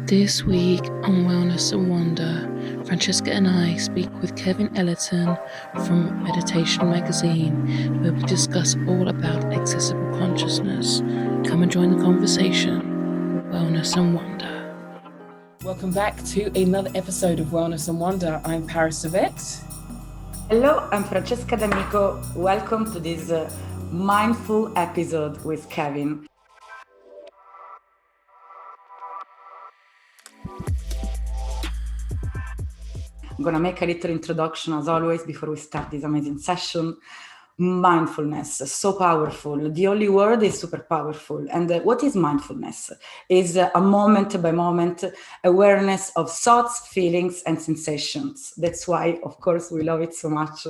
This week on Wellness and Wonder, Francesca and I speak with Kevin Ellerton from Mediation Magazine, where we discuss all about accessible consciousness. Come and join the conversation. Wellness and Wonder. Welcome back to another episode of Wellness and Wonder. I'm Paris Savette. Hello, I'm Francesca D'Amico. Welcome to this mindful episode with Kevin. I'm going to make a little introduction, as always, before we start this amazing session. Mindfulness, so powerful. The only word is super powerful. And what is mindfulness? Is a moment by moment awareness of thoughts, feelings, and sensations. That's why, of course, we love it so much.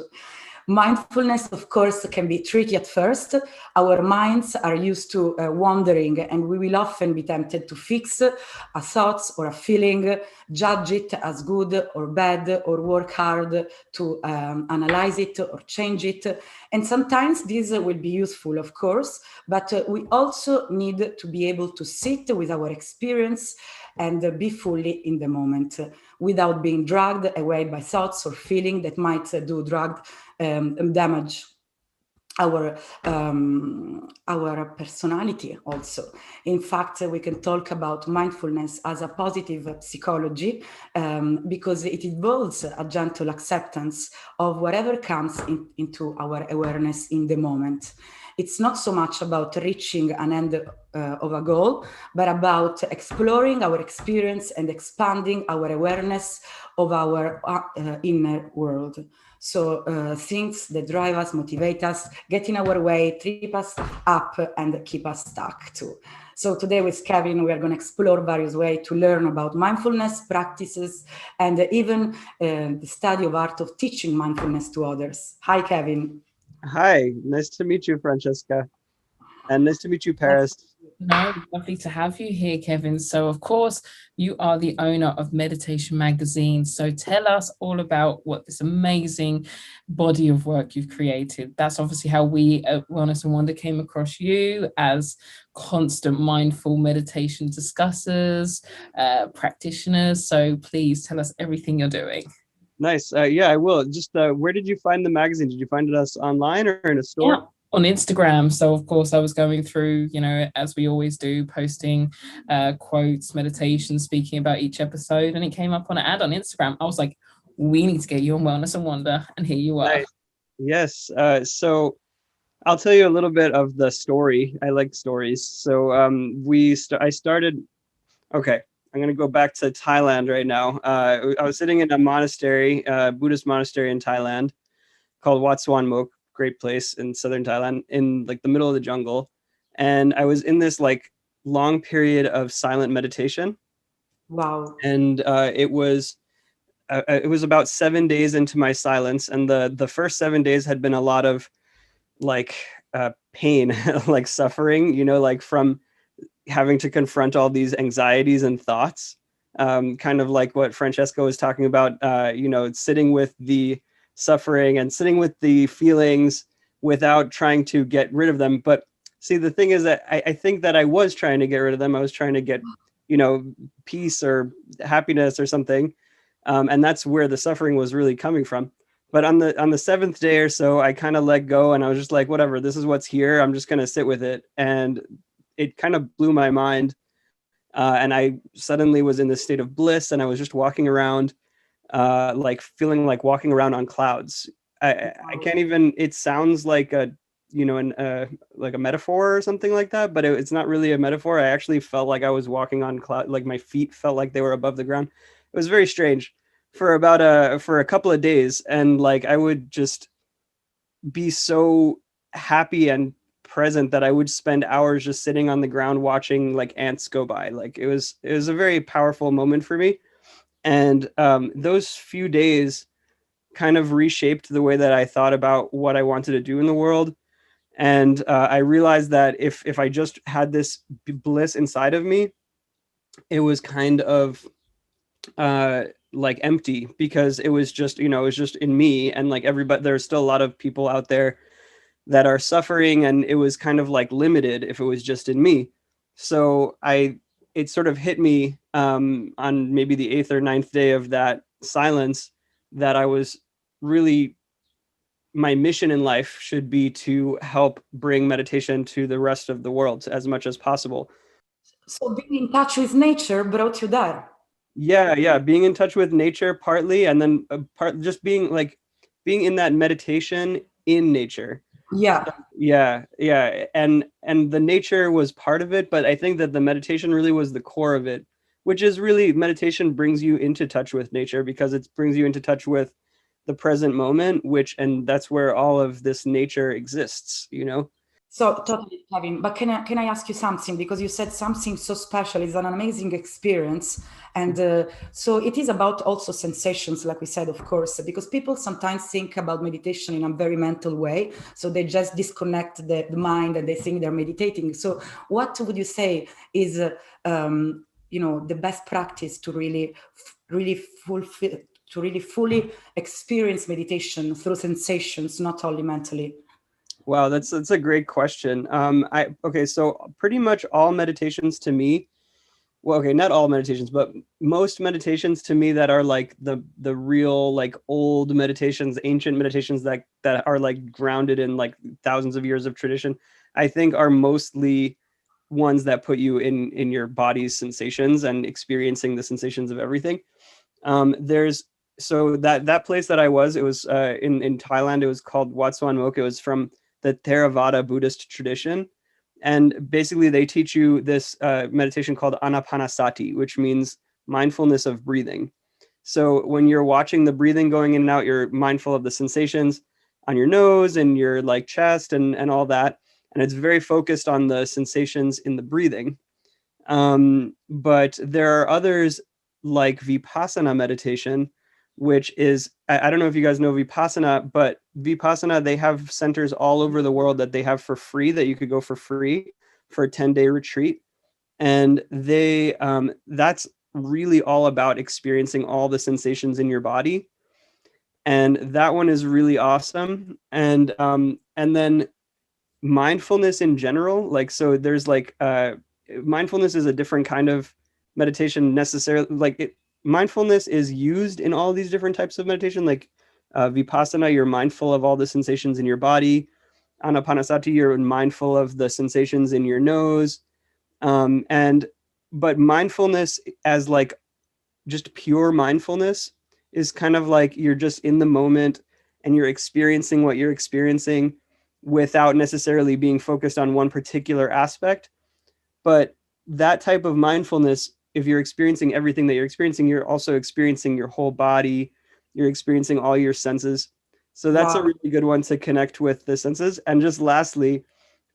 Mindfulness, of course, can be tricky at first. Our minds are used to wandering, and we will often be tempted to fix a thought or a feeling, judge it as good or bad, or work hard to analyze it or change it. And sometimes this will be useful, of course, but we also need to be able to sit with our experience and be fully in the moment without being dragged away by thoughts or feeling that might do damage our personality also. In fact, we can talk about mindfulness as a positive psychology because it involves a gentle acceptance of whatever comes into our awareness in the moment. It's not so much about reaching an end of a goal, but about exploring our experience and expanding our awareness of our inner world. So things that drive us, motivate us, get in our way, trip us up, and keep us stuck too. So today with Kevin, we are going to explore various ways to learn about mindfulness practices and even the study of art of teaching mindfulness to others. Hi, Kevin. Hi, nice to meet you, Francesca. And nice to meet you, Paris. No, lovely to have you here, Kevin. So, of course, you are the owner of Mediation Magazine. So tell us all about what this amazing body of work you've created. That's obviously how we at Wellness and Wonder came across you as constant mindful meditation discussers, practitioners. So please tell us everything you're doing. Nice. Yeah, I will. Just where did you find the magazine? Did you find us online or in a store? Yeah, on Instagram. So of course I was going through, as we always do, posting quotes, meditations, speaking about each episode, and it came up on an ad on Instagram. I was like, we need to get you on Wellness and Wonder, and here you are. Nice. Yes. So I'll tell you a little bit of the story. I like stories. So I started. Okay. I'm going to go back to Thailand right now. I was sitting in a monastery, Buddhist monastery in Thailand called Wat Suan Mok, great place in southern Thailand, in like the middle of the jungle. And I was in this like long period of silent meditation. Wow. And it was about 7 days into my silence. And the first 7 days had been a lot of like pain, like suffering, like from having to confront all these anxieties and thoughts, kind of like what Francesca was talking about, sitting with the suffering and sitting with the feelings without trying to get rid of them. But see, the thing is that I think that I was trying to get rid of them. I was trying to get, peace or happiness or something. And that's where the suffering was really coming from. But on the seventh day or so, I kind of let go and I was just like, whatever, this is what's here. I'm just going to sit with it. And it kind of blew my mind. And I suddenly was in this state of bliss and I was just walking around, like feeling like walking around on clouds. I can't even, it sounds like like a metaphor or something like that, but it's not really a metaphor. I actually felt like I was walking on cloud, like my feet felt like they were above the ground. It was very strange for a couple of days. And like, I would just be so happy and present that I would spend hours just sitting on the ground watching like ants go by. Like it was a very powerful moment for me. And those few days kind of reshaped the way that I thought about what I wanted to do in the world. And I realized that if I just had this bliss inside of me, it was kind of like empty because it was just, it was just in me. And like everybody, there's still a lot of people out there that are suffering, and it was kind of like limited if it was just in me. So it sort of hit me on maybe the 8th or 9th day of that silence that I was really, my mission in life should be to help bring meditation to the rest of the world as much as possible. So being in touch with nature brought you there. Yeah, being in touch with nature partly, and then just being in that meditation in nature. Yeah. Yeah, and the nature was part of it, but I think that the meditation really was the core of it, which is really, meditation brings you into touch with nature because it brings you into touch with the present moment, and that's where all of this nature exists, you know? So totally, Kevin. But can I ask you something? Because you said something so special. It's an amazing experience, and so it is about also sensations, like we said, of course. Because people sometimes think about meditation in a very mental way, so they just disconnect the mind and they think they're meditating. So, what would you say is, the best practice to really fulfill, to really fully experience meditation through sensations, not only mentally? Wow, that's a great question. So pretty much all meditations to me, well, okay, not all meditations, but most meditations to me that are like the real, like, old meditations, ancient meditations that are like grounded in like thousands of years of tradition, I think are mostly ones that put you in your body's sensations and experiencing the sensations of everything. So that place that I was, it was in Thailand. It was called Wat Suan Mok. It was from the Theravada Buddhist tradition. And basically they teach you this meditation called Anapanasati, which means mindfulness of breathing. So when you're watching the breathing going in and out, you're mindful of the sensations on your nose and your like chest and all that. And it's very focused on the sensations in the breathing. But there are others like Vipassana meditation, which is, I don't know if you guys know Vipassana, but Vipassana, they have centers all over the world that they have for free, that you could go for free for a 10-day retreat. And that's really all about experiencing all the sensations in your body. And that one is really awesome. And then mindfulness in general, like, so there's like, mindfulness is a different kind of meditation necessarily. Mindfulness is used in all these different types of meditation. Like Vipassana, you're mindful of all the sensations in your body. Anapanasati, you're mindful of the sensations in your nose. But mindfulness as like just pure mindfulness is kind of like you're just in the moment and you're experiencing what you're experiencing without necessarily being focused on one particular aspect. But that type of mindfulness, if you're experiencing everything that you're experiencing, you're also experiencing your whole body, you're experiencing all your senses. So that's a really good one to connect with the senses. And just lastly,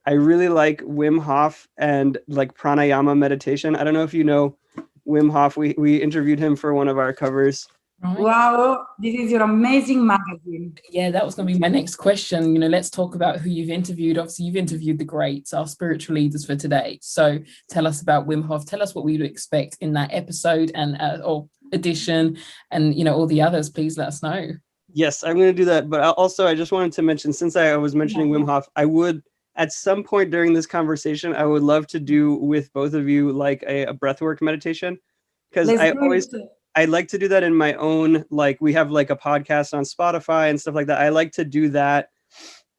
I really like Wim Hof and like pranayama meditation. I don't know if you know Wim Hof. We interviewed him for one of our covers. Right. Wow, this is your amazing magazine. Yeah, that was going to be my next question. Let's talk about who you've interviewed. Obviously, you've interviewed the greats, our spiritual leaders for today. So tell us about Wim Hof. Tell us what we would expect in that episode and or edition, and all the others. Please let us know. Yes, I'm going to do that. But also, I just wanted to mention, since I was mentioning Wim Hof, I would, at some point during this conversation, I would love to do with both of you like a breathwork meditation, because I like to do that in my own, like we have like a podcast on Spotify and stuff like that. I like to do that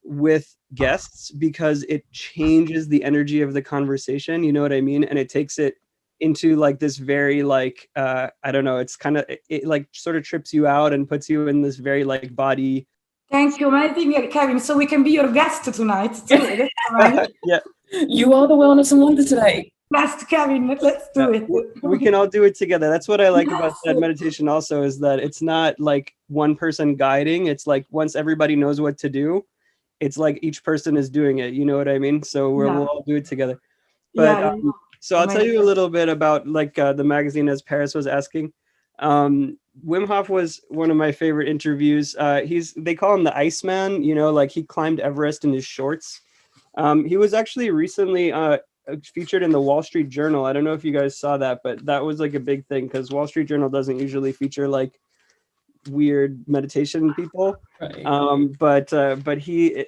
with guests because it changes the energy of the conversation. You know what I mean? And it takes it into like this very like, I don't know, it's kind of, it like sort of trips you out and puts you in this very like body. Thank you, amazing, Kevin. So we can be your guest tonight too. Yeah. You are the wellness and wonder today. Best, Kevin, let's do it. We can all do it together. That's what I like about that meditation also, is that it's not like one person guiding. It's like once everybody knows what to do, it's like each person is doing it. You know what I mean? So we'll all do it together. But so I'll tell you a little bit about like the magazine, as Paris was asking. Wim Hof was one of my favorite interviews. They call him the Iceman, like he climbed Everest in his shorts. He was actually recently featured in the Wall Street Journal. I don't know if you guys saw that, but that was like a big thing because Wall Street Journal doesn't usually feature like weird meditation people. Right. But he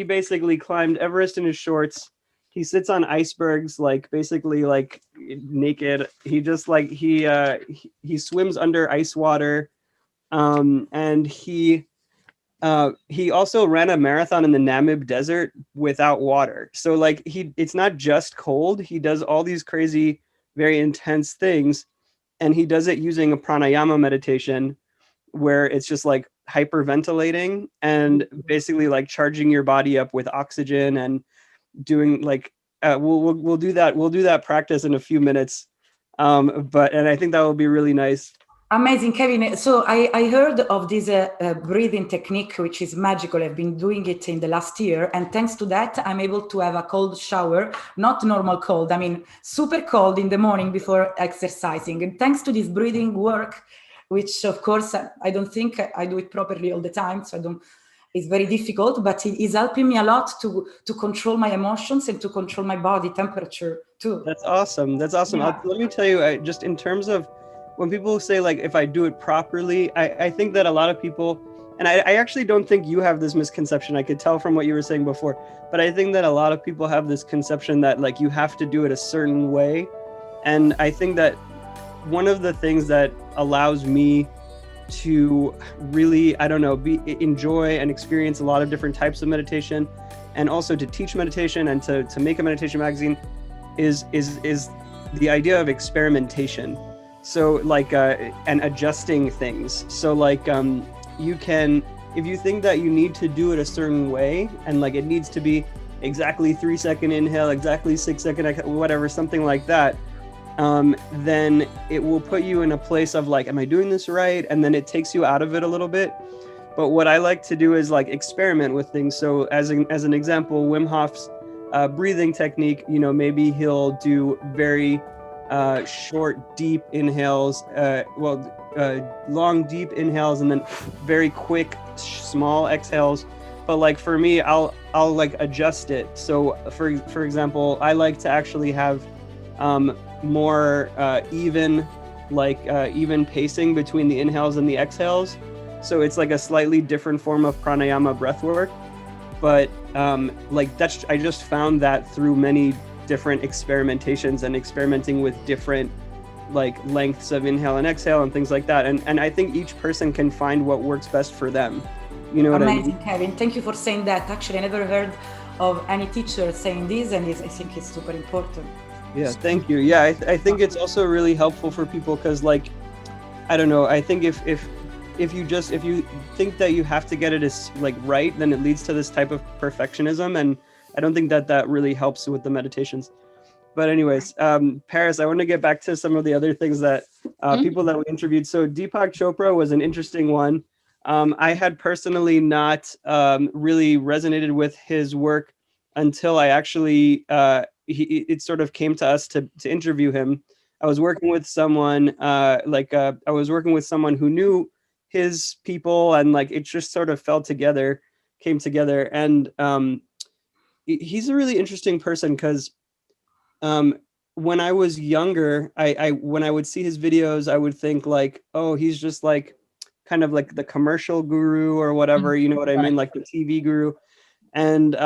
basically climbed Everest in his shorts. he sits on icebergs, like basically like naked. He just like he swims under ice water, and he also ran a marathon in the Namib Desert without water. So like it's not just cold. He does all these crazy, very intense things, and he does it using a pranayama meditation, where it's just like hyperventilating and basically like charging your body up with oxygen and doing like we'll do that. We'll do that practice in a few minutes. And I think that will be really nice. Amazing, Kevin. So I heard of this breathing technique, which is magical. I've been doing it in the last year. And thanks to that, I'm able to have a cold shower, not normal cold. I mean, super cold in the morning before exercising. And thanks to this breathing work, which of course, I don't think I do it properly all the time. So it's very difficult, but it is helping me a lot to control my emotions and to control my body temperature too. That's awesome. That's awesome. Yeah. Let me tell you, just in terms of when people say like, if I do it properly, I think that a lot of people, and I actually don't think you have this misconception. I could tell from what you were saying before, but I think that a lot of people have this conception that like you have to do it a certain way. And I think that one of the things that allows me to really, I don't know, enjoy and experience a lot of different types of meditation, and also to teach meditation and to make a meditation magazine is the idea of experimentation. So like and adjusting things. So like you can, if you think that you need to do it a certain way, and like it needs to be exactly 3-second inhale, exactly 6-second whatever, something like that, then it will put you in a place of like, am I doing this right? And then it takes you out of it a little bit. But what I like to do is like experiment with things. So as an example, Wim Hof's breathing technique, you know, maybe he'll do very short, deep inhales, long, deep inhales, and then very quick, small exhales. But like for me, I'll like adjust it. So for example, I like to actually have more even pacing between the inhales and the exhales. So it's like a slightly different form of pranayama breathwork. But I just found that through many different experimentations and experimenting with different like lengths of inhale and exhale and things like that. And I think each person can find what works best for them. You know what I mean? Amazing, Kevin. Thank you for saying that. Actually, I never heard of any teacher saying this, and I think it's super important. Yeah, thank you. Yeah, I think it's also really helpful for people because like, I don't know, I think if you think that you have to get it as like right, then it leads to this type of perfectionism, and I don't think that really helps with the meditations. But anyways, Paris, I want to get back to some of the other things that people that we interviewed. So Deepak Chopra was an interesting one. I had personally not really resonated with his work until I actually it sort of came to us to interview him. I was working with someone who knew his people, and like it just sort of came together. And he's a really interesting person because when I was younger, when I would see his videos, I would think like, oh, he's just like kind of like the commercial guru or whatever, you know what I mean, like the TV guru. And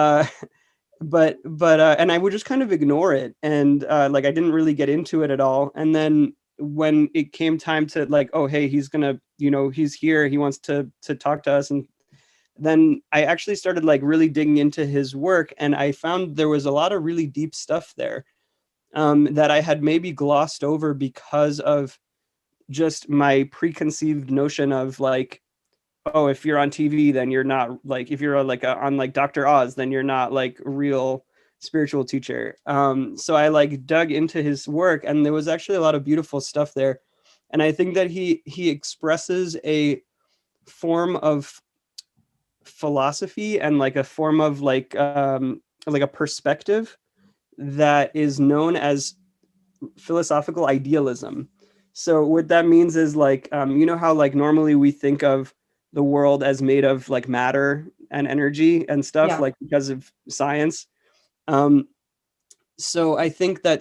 but and I would just kind of ignore it, and like I didn't really get into it at all. And then when it came time to like, oh hey, he's gonna, you know, he's here, he wants to talk to us, and then I actually started like really digging into his work, and I found there was a lot of really deep stuff there that I had maybe glossed over because of just my preconceived notion of like, oh, if you're on TV, then you're not like, if you're like on like Dr. Oz, then you're not like a real spiritual teacher. So I like dug into his work, and there was actually a lot of beautiful stuff there. And I think that he expresses a form of philosophy and like a form of like a perspective that is known as philosophical idealism. So what that means is like, you know how like normally we think of the world as made of like matter and energy and stuff, like because of science. So I think that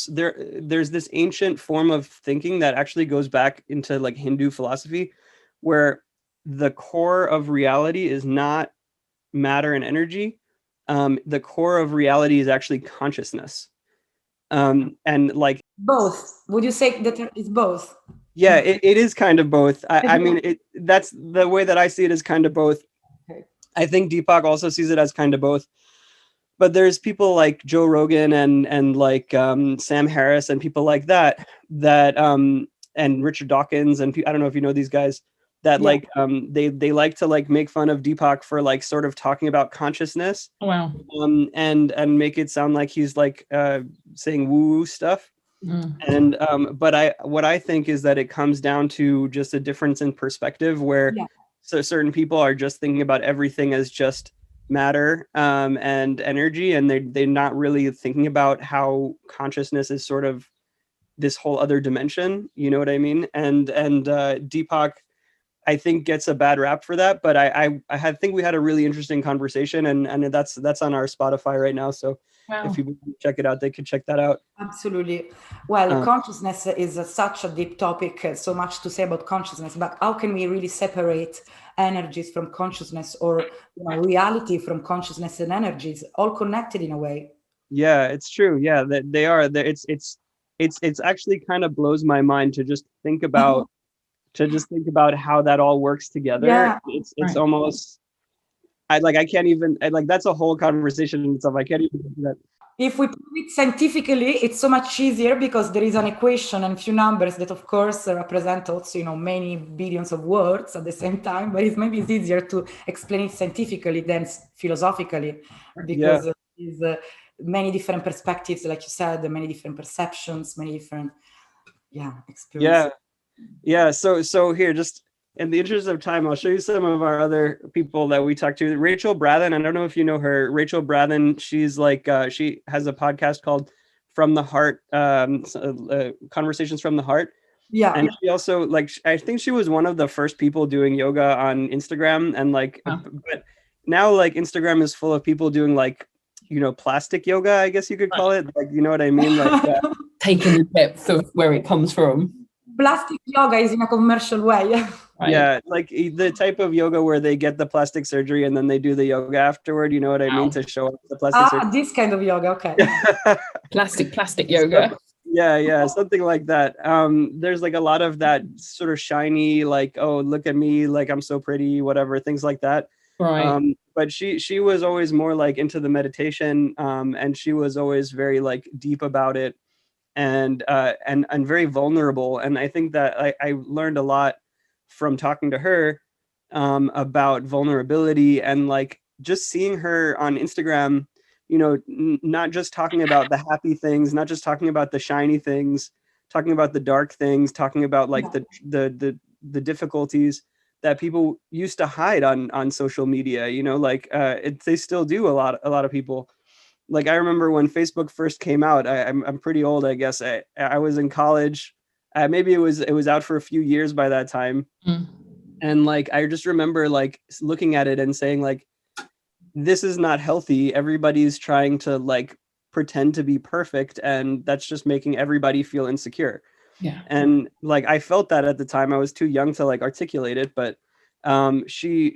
there's this ancient form of thinking that actually goes back into like Hindu philosophy, where the core of reality is not matter and energy, the core of reality is actually consciousness. And like both. Would you say that it's both? Yeah, it is kind of both. I mean, that's the way that I see it, is kind of both. Okay. I think Deepak also sees it as kind of both. But there's people like Joe Rogan and like Sam Harris and people like that and Richard Dawkins and I don't know if you know these guys that like they like to like make fun of Deepak for like sort of talking about consciousness. Wow. And make it sound like he's like saying woo-woo stuff. And but what I think is that it comes down to just a difference in perspective where so certain people are just thinking about everything as just matter and energy, and they're not really thinking about how consciousness is sort of this whole other dimension, you know what I mean? And Deepak, I think, gets a bad rap for that, but I think we had a really interesting conversation, and that's on our Spotify right now, so if people check it out, they could check that out. Absolutely. Well, consciousness is such a deep topic, so much to say about consciousness, but how can we really separate energies from consciousness, or reality from consciousness and energies, all connected in a way? Yeah, it's true. Yeah, that they are. It's actually kind of blows my mind to just think about how that all works together. Yeah. It's almost I can't even that's a whole conversation in itself. I can't even do that. If we prove it scientifically, it's so much easier because there is an equation and few numbers that, of course, represent also, many billions of words at the same time. But maybe it's easier to explain it scientifically than philosophically, because there's many different perspectives, like you said, many different perceptions, many different experiences. Yeah. So here, just in the interest of time, I'll show you some of our other people that we talked to. Rachel Brathen, I don't know if you know her. Rachel Brathen, she's like, she has a podcast called From the Heart, Conversations from the Heart. Yeah. And she also, like, I think she was one of the first people doing yoga on Instagram. And like, but now like Instagram is full of people doing like, plastic yoga, I guess you could call it. Like, you know what I mean? Like taking the depth of where it comes from. Plastic yoga is in a commercial way. Right. Yeah, like the type of yoga where they get the plastic surgery and then they do the yoga afterward, you know what I mean, to show up the plastic surgery. This kind of yoga, okay. Plastic yoga. Yeah, something like that. There's like a lot of that sort of shiny, like, oh, look at me, like I'm so pretty, whatever, things like that. Right. But she was always more like into the meditation, and she was always very like deep about it, and very vulnerable. And I think that I learned a lot from talking to her about vulnerability, and like just seeing her on Instagram, not just talking about the happy things, not just talking about the shiny things, talking about the dark things, talking about like the difficulties that people used to hide on social media, they still do, a lot of people. Like I remember when Facebook first came out, I'm pretty old, I guess. I was in college. Maybe it was out for a few years by that time. And like, I just remember like looking at it and saying like, this is not healthy. Everybody's trying to like pretend to be perfect, and that's just making everybody feel insecure. Yeah. And like, I felt that at the time. I was too young to like articulate it, but she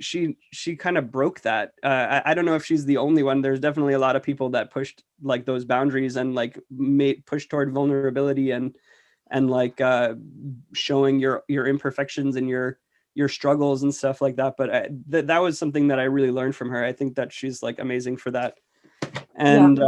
kind of broke that. I don't know if she's the only one. There's definitely a lot of people that pushed like those boundaries and like pushed toward vulnerability and like showing your imperfections and your struggles and stuff like that. But that was something that I really learned from her. I think that she's like amazing for that. And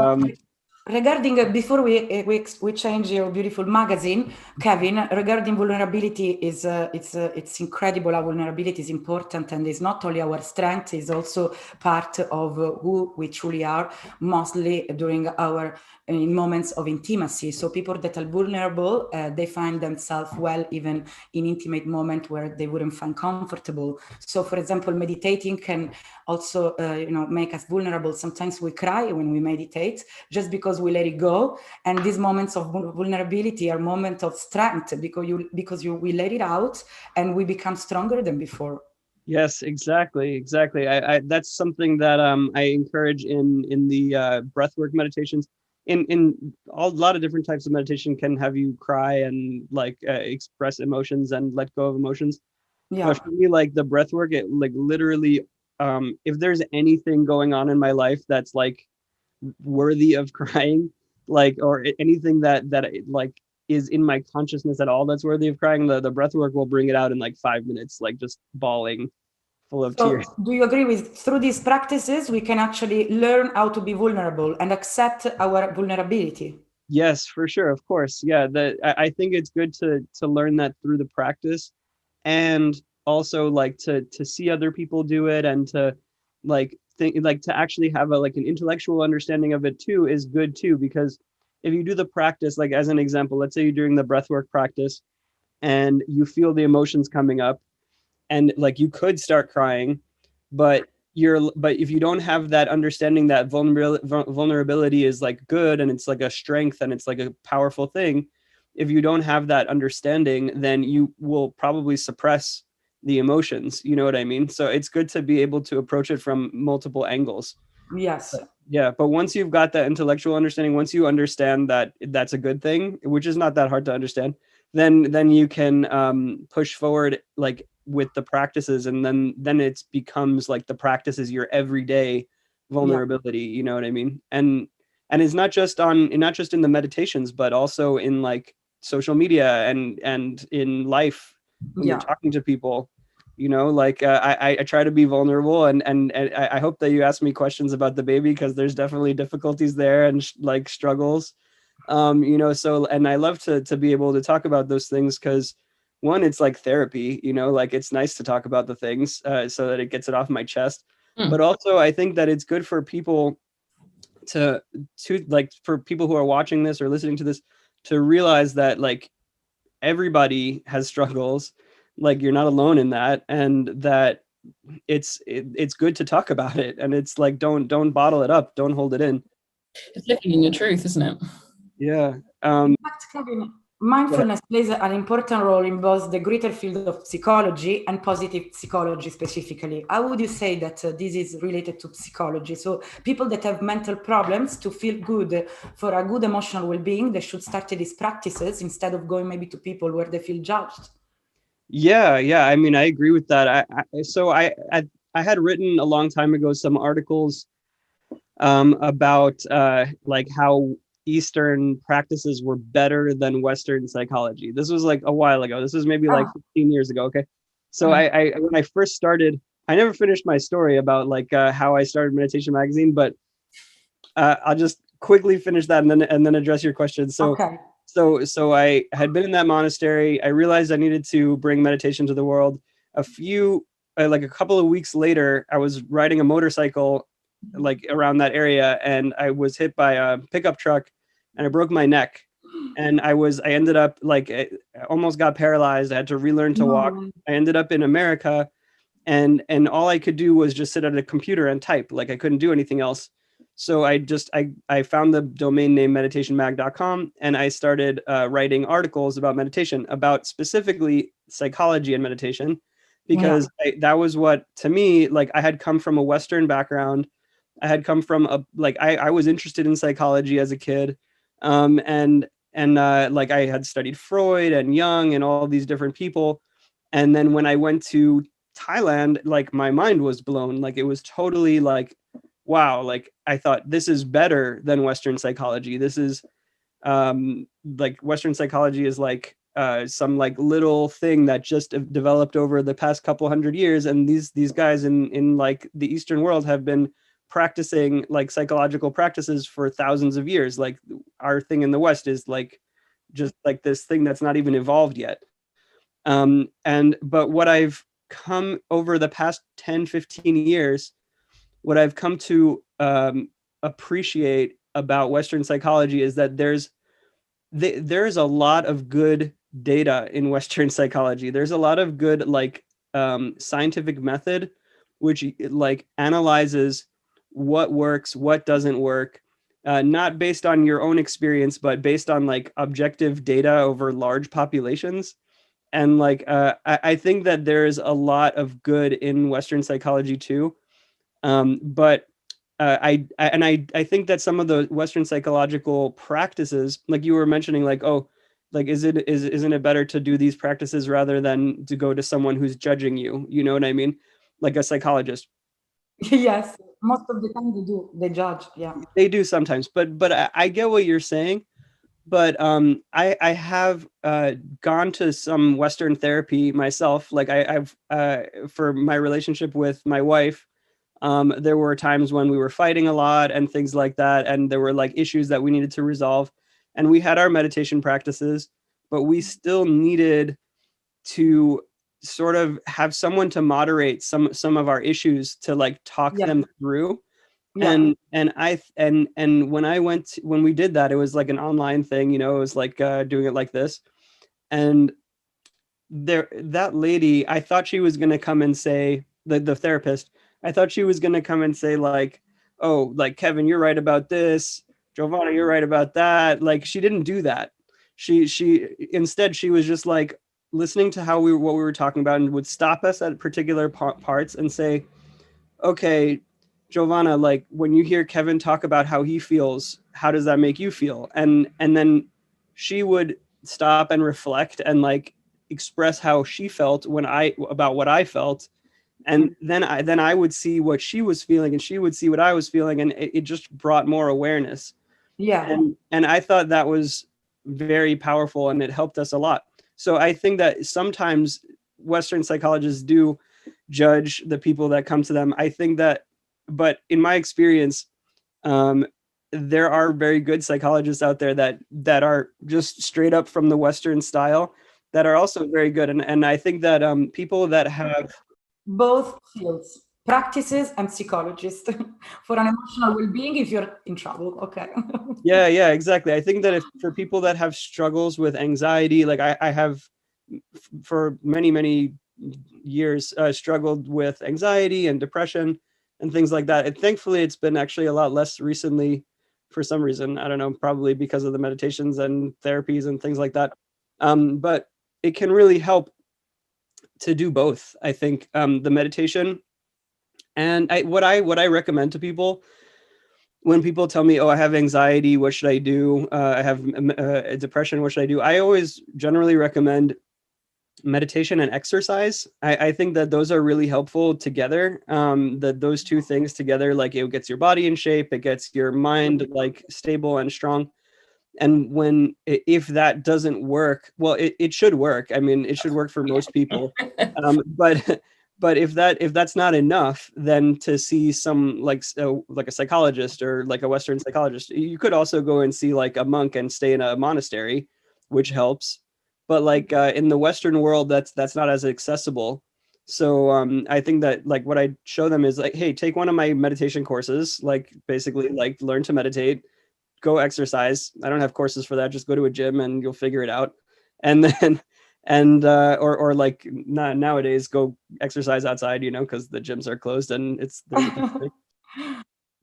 regarding before we change your beautiful magazine, Kevin, regarding vulnerability, it's incredible how vulnerability is important, and it's not only our strength, it's also part of who we truly are, mostly during our in moments of intimacy. So people that are vulnerable, they find themselves well even in intimate moment where they wouldn't find comfortable. So for example, meditating can also make us vulnerable. Sometimes we cry when we meditate just because we let it go, and these moments of vulnerability are moments of strength because we let it out and we become stronger than before. Yes, exactly. I that's something that I encourage in the breathwork meditations. In a lot of different types of meditation can have you cry and like express emotions and let go of emotions. Yeah. But for me, like the breathwork, it like literally if there's anything going on in my life that's like worthy of crying, like, or anything that like is in my consciousness at all that's worthy of crying, the breath work will bring it out in like 5 minutes, like just bawling, full of So tears. do you agree with, through these practices, we can actually learn how to be vulnerable and accept our vulnerability? Yes, for sure, of course. Yeah, I think it's good to learn that through the practice, and also like to see other people do it, and to like think, like to actually have a like an intellectual understanding of it too is good too, because if you do the practice, like as an example, let's say you're doing the breathwork practice and you feel the emotions coming up, and like you could start crying, but but if you don't have that understanding that vulnerability is like good, and it's like a strength, and it's like a powerful thing, if you don't have that understanding, then you will probably suppress the emotions, you know what I mean? So it's good to be able to approach it from multiple angles. Yes. Yeah, but once you've got that intellectual understanding, once you understand that that's a good thing, which is not that hard to understand, then you can push forward like with the practices, and then it becomes like the practice is your everyday vulnerability. You know what I mean? And it's not just in the meditations, but also in like social media and in life when you're talking to people. You know, like I try to be vulnerable, and I hope that you ask me questions about the baby, because there's definitely difficulties there, and like struggles. You know, so, and I love to be able to talk about those things, because one, it's like therapy, you know, like it's nice to talk about the things so that it gets it off my chest. But also I think that it's good for people to like, for people who are watching this or listening to this, to realize that like everybody has struggles, like you're not alone in that, and that it's good to talk about it, and it's like don't bottle it up, don't hold it in. It's living in your truth, isn't it? Yeah. In fact, Kevin, mindfulness plays an important role in both the greater field of psychology and positive psychology specifically. How would you say that this is related to psychology? So people that have mental problems, to feel good, for a good emotional well-being, they should start these practices instead of going maybe to people where they feel judged. Yeah. I mean, I agree with that. I had written a long time ago some articles about like how Eastern practices were better than Western psychology. This was like a while ago. This was maybe like 15 years ago. Okay. So I when I first started, I never finished my story about like how I started Meditation Magazine, but I'll just quickly finish that and then address your question. So so I had been in that monastery. I realized I needed to bring meditation to the world. Like a couple of weeks later, I was riding a motorcycle like around that area, and I was hit by a pickup truck, and I broke my neck, and I ended up like, I almost got paralyzed. I had to relearn to walk. I ended up in America, and all I could do was just sit at a computer and type. Like I couldn't do anything else. So I found the domain name meditationmag.com, and I started writing articles about meditation, about specifically psychology and meditation, because that was what, to me, like I had come from a Western background. I had come from I was interested in psychology as a kid. And like I had studied Freud and Jung and all these different people. And then when I went to Thailand, like my mind was blown. Like it was totally like, wow, like I thought this is better than Western psychology. This is like Western psychology is like some like little thing that just developed over the past couple hundred years, and these guys in like the Eastern world have been practicing like psychological practices for thousands of years. Like our thing in the West is like just like this thing that's not even evolved yet. But what I've come over the past 10-15 years, what I've come to appreciate about Western psychology is that there's a lot of good data in Western psychology. There's a lot of good like scientific method which like analyzes what works, what doesn't work, not based on your own experience, but based on like objective data over large populations. And like I think that there's a lot of good in Western psychology too. But I think that some of the Western psychological practices, like you were mentioning, like, oh, like isn't it better to do these practices rather than to go to someone who's judging you? You know what I mean? Like a psychologist. Yes, most of the time they do. They judge. Yeah. They do sometimes, but I get what you're saying. But I have gone to some Western therapy myself. Like I've for my relationship with my wife, there were times when we were fighting a lot and things like that, and there were like issues that we needed to resolve, and we had our meditation practices, but we still needed to sort of have someone to moderate some of our issues, to like talk Yeah. them through. Yeah. And when we did that, it was like an online thing, it was like doing it like this. And that lady, I thought she was going to come and say, the therapist, I thought she was going to come and say like, oh, like, Kevin, you're right about this, Giovanna, you're right about that. Like, she didn't do that. She instead, she was just like listening to what we were talking about, and would stop us at particular parts and say, okay, Giovanna, like, when you hear Kevin talk about how he feels, how does that make you feel? And then she would stop and reflect and like express how she felt about what I felt. And then I would see what she was feeling, and she would see what I was feeling, and it just brought more awareness. Yeah. And I thought that was very powerful, and it helped us a lot. So I think that sometimes Western psychologists do judge the people that come to them. I think that, but in my experience, there are very good psychologists out there that are just straight up from the Western style, that are also very good. And I think that people that have Both fields, practices and psychologists, for an emotional well-being if you're in trouble. Okay. yeah, exactly. I think that if for people that have struggles with anxiety, like I have for many years struggled with anxiety and depression and things like that. And thankfully, it's been actually a lot less recently for some reason. I don't know, probably because of the meditations and therapies and things like that. But it can really help to do both. I think the meditation, and what I recommend to people when people tell me, oh, I have anxiety, what should I do? I have depression, what should I do? I always generally recommend meditation and exercise. I think that those are really helpful together. That those two things together, like, it gets your body in shape, it gets your mind like stable and strong. And if that doesn't work, well, it should work. I mean, it should work for most people. But if that's not enough, then to see some like a psychologist or like a Western psychologist, you could also go and see like a monk and stay in a monastery, which helps. But like in the Western world, that's not as accessible. So I think that like what I show them is like, hey, take one of my meditation courses, like basically like learn to meditate, go exercise. I don't have courses for that. Just go to a gym and you'll figure it out. And then or like nowadays go exercise outside, because the gyms are closed and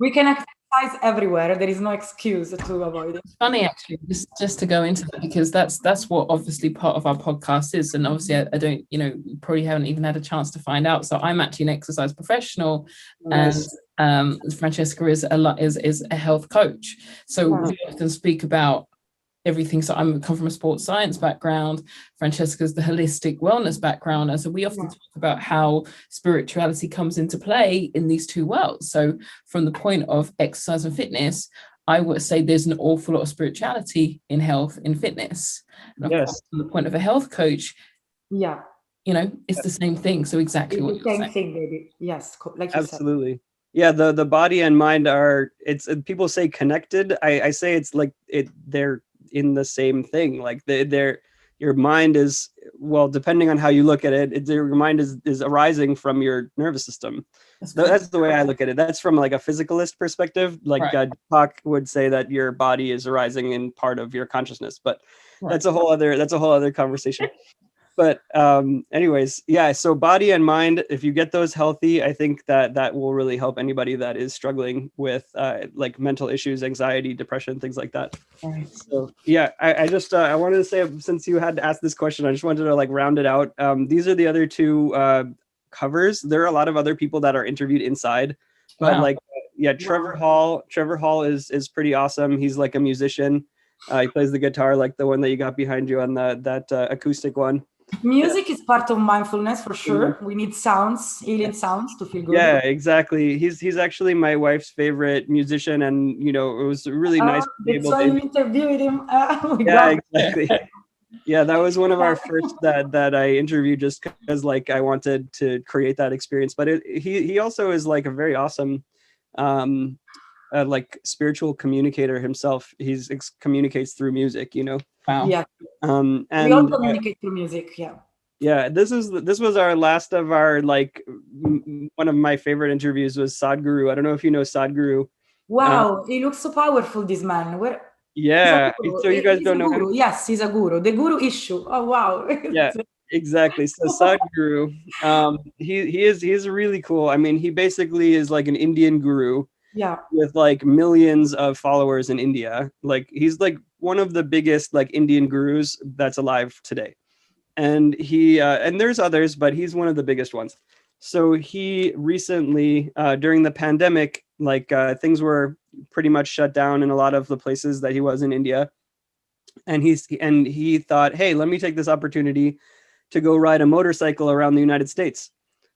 We can exercise everywhere. There is no excuse to avoid it. It's funny, actually, just to go into that, because that's what obviously part of our podcast is. And obviously I don't, probably haven't even had a chance to find out. So I'm actually an exercise professional. Nice. And Francesca is a health coach. So we often speak about everything. So I come from a sports science background. Francesca's the holistic wellness background. And so we often talk about how spirituality comes into play in these two worlds. So from the point of exercise and fitness, I would say there's an awful lot of spirituality in health, in fitness. And of course, from the point of a health coach, it's the same thing. So exactly it's what the you're same saying. thing, baby. Yes, like you absolutely. Yeah, the body and mind it's people say connected. I say it's like they're in the same thing. Like your mind is, well, depending on how you look at it, your mind is arising from your nervous system. That's the way I look at it. That's from like a physicalist perspective. Like Deepak would say that your body is arising in part of your consciousness, but that's a whole other conversation. But anyways, yeah, so body and mind, if you get those healthy, I think that will really help anybody that is struggling with like mental issues, anxiety, depression, things like that. Right. So yeah, I just I wanted to say, since you had to ask this question, I just wanted to like round it out. These are the other two covers. There are a lot of other people that are interviewed inside, but like Trevor Hall is pretty awesome. He's like a musician. He plays the guitar, like the one that you got behind you on that acoustic one. Music is part of mindfulness for sure. We need sounds, healing sounds to feel good. Yeah, exactly. He's actually my wife's favorite musician, and it was really nice to be That's able why to. you interviewed him. Yeah, exactly. Yeah, that was one of our first that I interviewed, just because like I wanted to create that experience. But he also is like a very awesome like spiritual communicator himself. He's communicates through music, Wow. Yeah. And We all communicate through music. Yeah. Yeah, this was our last of our like one of my favorite interviews was Sadhguru. I don't know if you know Sadhguru. Wow, he looks so powerful, this man. Yeah, so you guys He's don't a know him? guru. Yes, he's a guru. The guru issue. Oh wow. Yeah, exactly. So Sadhguru, he's really cool. I mean, he basically is like an Indian guru. Yeah. With like millions of followers in India. Like he's like one of the biggest like Indian gurus that's alive today. And he and there's others, but he's one of the biggest ones. So he recently during the pandemic, like things were pretty much shut down in a lot of the places that he was in India. And he thought, hey, let me take this opportunity to go ride a motorcycle around the United States.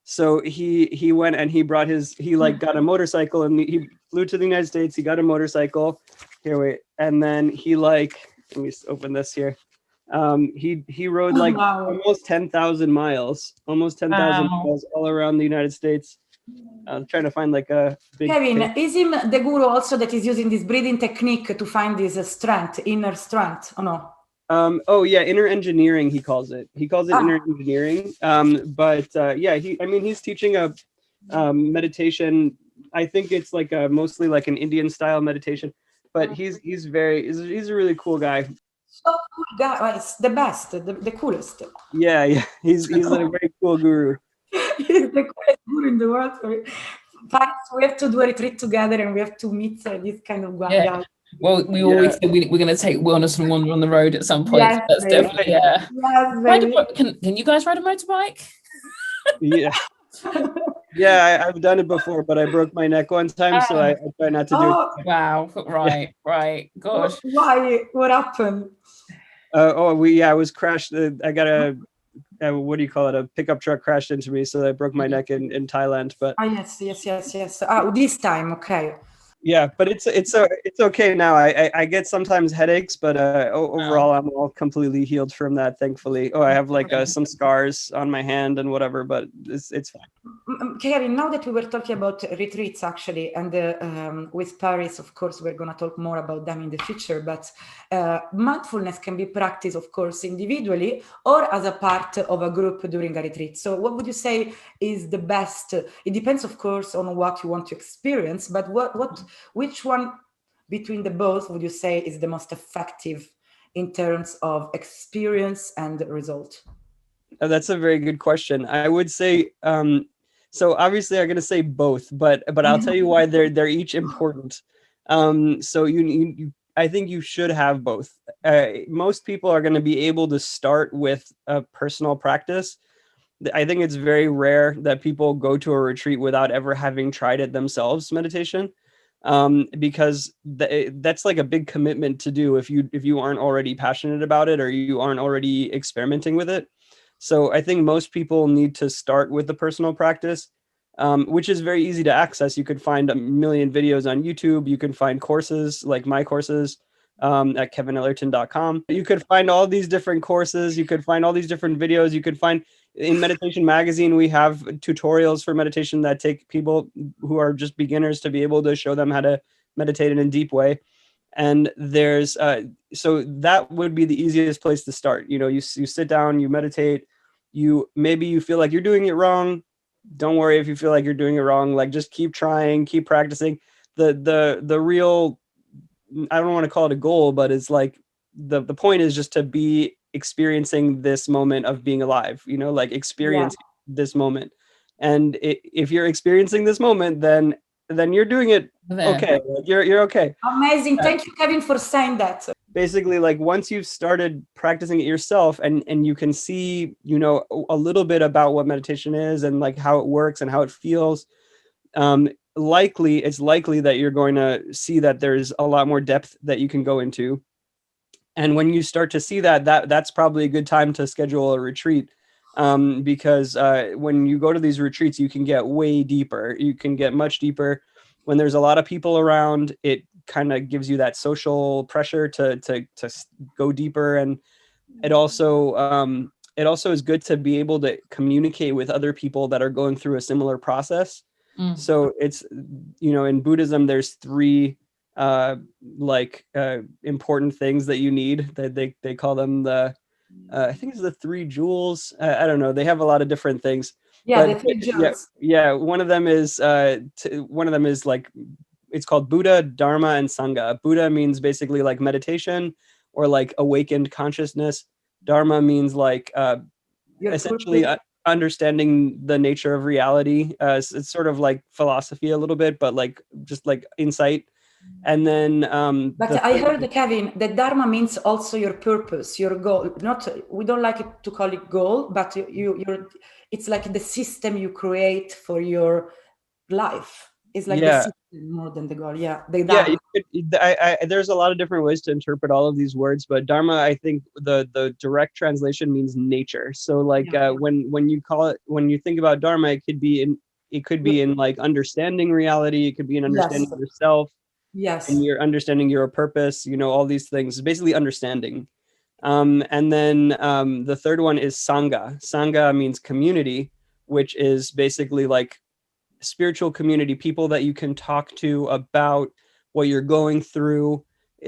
So he went and he got a motorcycle, and he flew to the United States. He got a motorcycle. Here, wait. And then let me open this here. He rode like almost 10,000 miles, miles all around the United States. I'm trying to find like a big Kevin, is him the guru also that is using this breathing technique to find this strength, inner strength, or no? Oh yeah, inner engineering, he calls it. He calls it inner engineering. Yeah, he's teaching a meditation. I think it's like mostly like an Indian style meditation, but he's a really cool guy. So cool guy. It's the best, the coolest. Yeah. He's a very cool guru. He's the coolest guru in the world. We have to do a retreat together, and we have to meet this kind of guy. Yeah. Well, we always say we're going to take Wellness and Wander on the road at some point. Yes, That's definitely, yeah. Yes, can you guys ride a motorbike? Yeah. Yeah, I've done it before, but I broke my neck one time, so I try not to do it. Wow. Right. Gosh. Why? What happened? I was crashed. I got a what do you call it? A pickup truck crashed into me, so I broke my neck in Thailand. But yes. This time, okay. Yeah, but it's okay now. I get sometimes headaches, but overall I'm all completely healed from that, thankfully. I have like some scars on my hand and whatever, but it's fine. Kevin, now that we were talking about retreats actually, and with Paris, of course, we're going to talk more about them in the future, but mindfulness can be practiced, of course, individually or as a part of a group during a retreat. So what would you say is the best? It depends, of course, on what you want to experience, but which one between the both would you say is the most effective in terms of experience and result? That's a very good question. I would say, so obviously I'm going to say both, but I'll tell you why they're each important. So I think you should have both. Most people are going to be able to start with a personal practice. I think it's very rare that people go to a retreat without ever having tried it themselves, meditation. Because that's like a big commitment to do if you aren't already passionate about it or you aren't already experimenting with it. So I think most people need to start with the personal practice, which is very easy to access. You could find a million videos on YouTube. You can find courses like my courses at kevinellerton.com. You could find all these different courses. You could find all these different videos. You could find in Mediation Magazine, we have tutorials for meditation that take people who are just beginners to be able to show them how to meditate in a deep way. And there's so that would be the easiest place to start. You sit down, you meditate, maybe you feel like you're doing it wrong. Don't worry if you feel like you're doing it wrong. Like just keep trying, keep practicing. The real, I don't want to call it a goal, but it's like the point is just to be experiencing this moment of being alive, like experience this moment. And if you're experiencing this moment, then you're doing it okay. You're okay. Amazing. Thank you, Kevin, for saying that. Basically, like once you've started practicing it yourself and you can see, a little bit about what meditation is and like how it works and how it feels, it's likely that you're going to see that there's a lot more depth that you can go into. And when you start to see that's probably a good time to schedule a retreat, because when you go to these retreats, you can get way deeper. You can get much deeper. When there's a lot of people around, it kind of gives you that social pressure to go deeper. And it also is good to be able to communicate with other people that are going through a similar process. So it's, in Buddhism, there's three important things that you need, that they call them the I think it's the three jewels. I don't know. They have a lot of different things. Yeah, but, the three jewels. Yeah. One of them is like, it's called Buddha, Dharma, and Sangha. Buddha means basically like meditation or like awakened consciousness. Dharma means like essentially understanding the nature of reality. It's sort of like philosophy a little bit, but like just like insight. And then but I heard, Kevin, that Dharma means also your purpose, your goal. Not, we don't like it to call it goal, but it's like the system you create for your life. It's like the system more than the goal. Yeah, the Dharma. There's a lot of different ways to interpret all of these words, but Dharma, I think the direct translation means nature. So like when you call it, when you think about Dharma, it could be in like understanding reality. It could be in understanding yourself. Yes. And you're understanding your purpose, all these things, basically understanding. And then the third one is Sangha. Sangha means community, which is basically like spiritual community, people that you can talk to about what you're going through.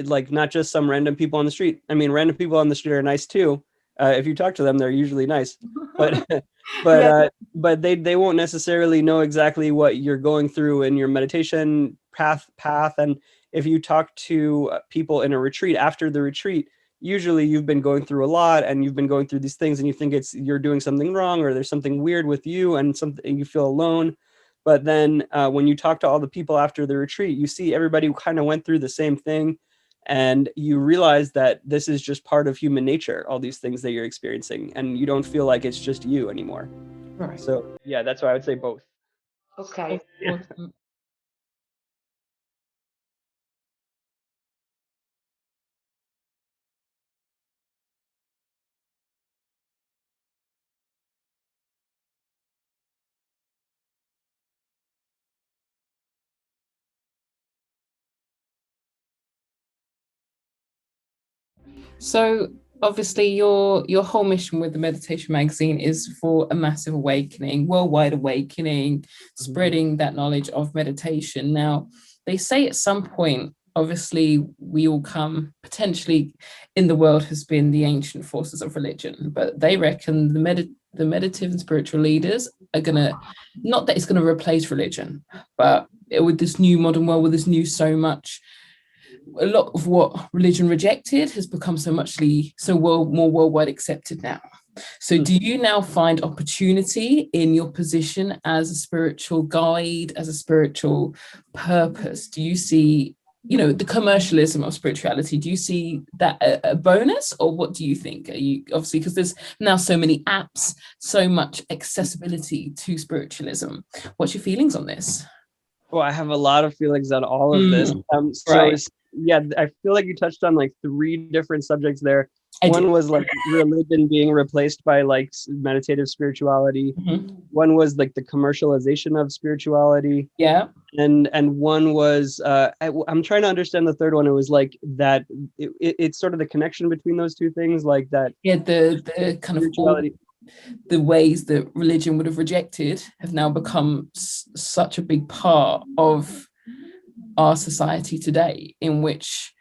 Like not just some random people on the street. I mean, random people on the street are nice too. If you talk to them, they're usually nice, but they won't necessarily know exactly what you're going through in your meditation path. And if you talk to people in a retreat, after the retreat, usually you've been going through a lot and you've been going through these things and you think you're doing something wrong, or there's something weird with you and you feel alone. But then when you talk to all the people after the retreat, you see everybody kind of went through the same thing. And you realize that this is just part of human nature, all these things that you're experiencing, and you don't feel like it's just you anymore. Right. So yeah, that's why I would say both. Okay. So obviously your whole mission with the Meditation Magazine is for a massive awakening, worldwide awakening, spreading that knowledge of meditation. Now, they say at some point, obviously, we all come, potentially in the world has been the ancient forces of religion, but they reckon the meditative and spiritual leaders are gonna, not that it's gonna replace religion, but with this new modern world, with this new so much, a lot of what religion rejected has become more worldwide accepted now. So do you now find opportunity in your position as a spiritual guide, as a spiritual purpose? Do you see, the commercialism of spirituality, do you see that a bonus, or what do you think? Are you, obviously, because there's now so many apps, so much accessibility to spiritualism. What's your feelings on this? Well, I have a lot of feelings on all of this. Right. Yeah, I feel like you touched on like three different subjects there. One was like religion being replaced by like meditative spirituality. One was like the commercialization of spirituality. Yeah. And one was I'm trying to understand the third one. It was like that it's sort of the connection between those two things, like that. Yeah, the kind of the ways that religion would have rejected have now become such a big part of our society today, in which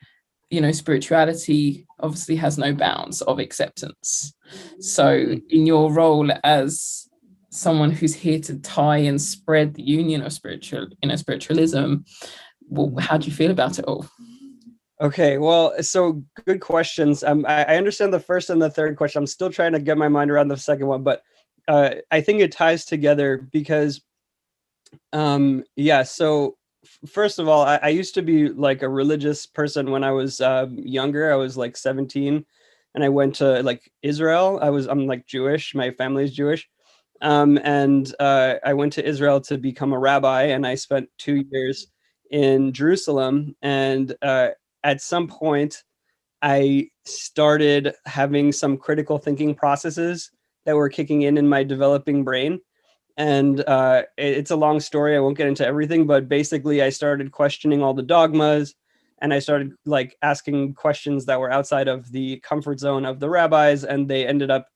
spirituality obviously has no bounds of acceptance. So in your role as someone who's here to tie and spread the union of spiritualism, how do you feel about it all? Okay, well, so good questions. I understand the first and the third question. I'm still trying to get my mind around the second one, but I think it ties together because, so first of all, I used to be like a religious person when I was younger. I was like 17 and I went to like Israel. I'm like Jewish. My family is Jewish. And I went to Israel to become a rabbi, and I spent 2 years in Jerusalem. And at some point, I started having some critical thinking processes that were kicking in my developing brain. And it's a long story. I won't get into everything, but basically I started questioning all the dogmas, and I started like asking questions that were outside of the comfort zone of the rabbis, and they ended up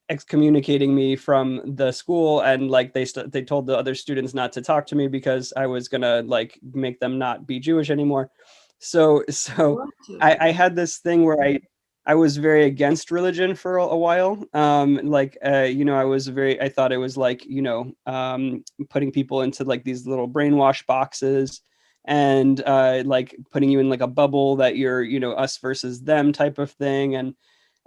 excommunicating me from the school, and like they told the other students not to talk to me because I was gonna like make them not be Jewish anymore. So I had this thing where I was very against religion for a while. I thought it was like, putting people into like these little brainwash boxes, and like putting you in like a bubble that you're, us versus them type of thing. And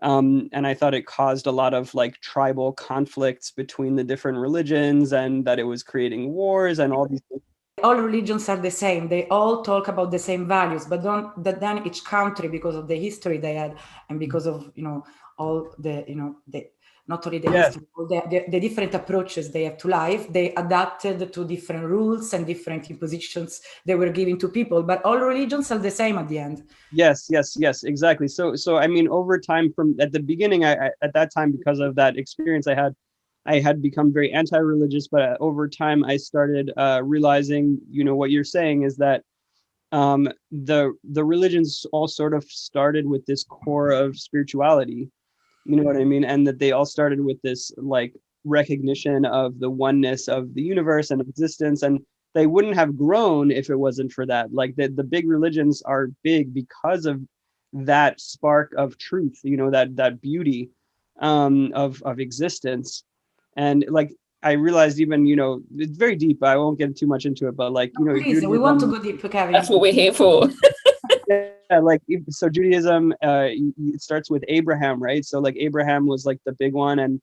I thought it caused a lot of like tribal conflicts between the different religions, and that it was creating wars and all these things. All religions are the same. They all talk about the same values, but then each country, because of the history they had, and because of all the not only the history, the different approaches they have to life, they adapted to different rules and different impositions they were giving to people. But all religions are the same at the end. Yes, exactly. So I mean, over time, from at the beginning, I at that time, because of that experience I had become very anti-religious, but over time I started realizing, what you're saying is that the religions all sort of started with this core of spirituality, you know what I mean, and that they all started with this like recognition of the oneness of the universe and existence, and they wouldn't have grown if it wasn't for that. Like the big religions are big because of that spark of truth, that beauty of existence. And like I realized, even, it's very deep. I won't get too much into it, but like, please, we want to go deep, Kevin. That's what we're here for. Yeah, like, so Judaism, it starts with Abraham, right? So like Abraham was like the big one, and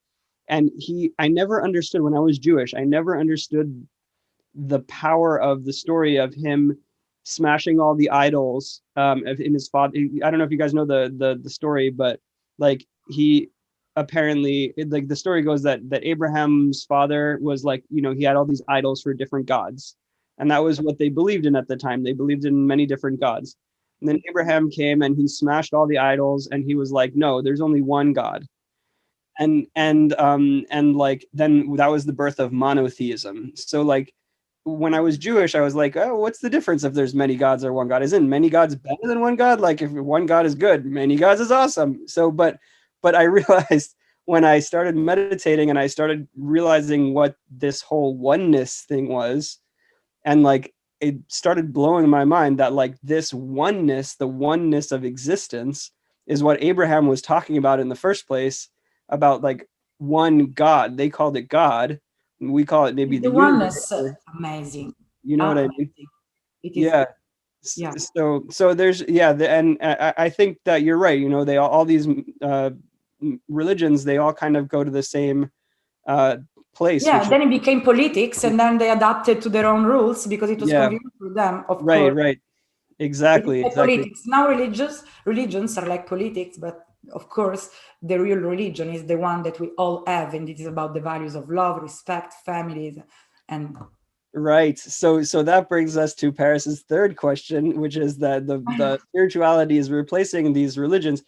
I never understood, when I was Jewish, I never understood the power of the story of him smashing all the idols in his father. I don't know if you guys know the story, but like he apparently, like the story goes that Abraham's father was like, he had all these idols for different gods, and that was what they believed in at the time. They believed in many different gods. And then Abraham came and he smashed all the idols, and he was like, no, there's only one God. And like then that was the birth of monotheism. So like when I was Jewish, I was like, oh, what's the difference if there's many gods or one God? Isn't many gods better than one God? Like if one God is good, many gods is awesome. So but I realized when I started meditating and I started realizing what this whole oneness thing was, and like it started blowing my mind that like this oneness, the oneness of existence, is what Abraham was talking about in the first place, about like one God. They called it God. We call it maybe the oneness. Amazing. You know what I mean? It is. Yeah. So there's and I think that you're right. They all these religions, they all kind of go to the same place. Yeah, then it became politics, and then they adapted to their own rules because it was convenient for them. Of course. Right. Exactly. Politics. Now religions are like politics, but of course the real religion is the one that we all have, and it is about the values of love, respect, families, and right. So that brings us to Paris's third question, which is that the spirituality is replacing these religions,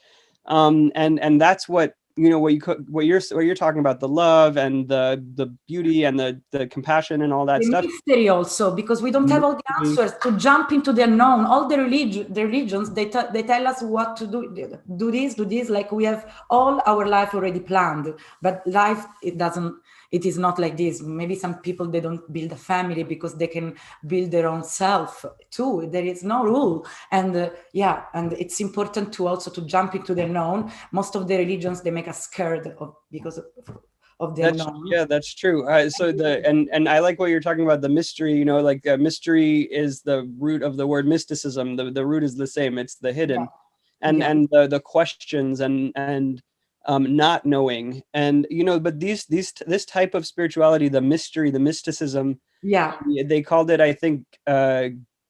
and that's what what you're talking about, the love and the beauty and the compassion and all that stuff. Mystery also, because we don't have all the answers to jump into the unknown. All the religions, they tell us what to do this, like we have all our life already planned, but life, it is not like this. Maybe some people, they don't build a family because they can build their own self too. There is no rule. And and it's important to also to jump into the unknown. Most of the religions, they make us scared because of the unknown. Yeah, that's true. So and I like what you're talking about, the mystery, like mystery is the root of the word mysticism. The root is the same. It's the hidden. And the questions and not knowing, and but this type of spirituality, the mystery, the mysticism, they called it, I think,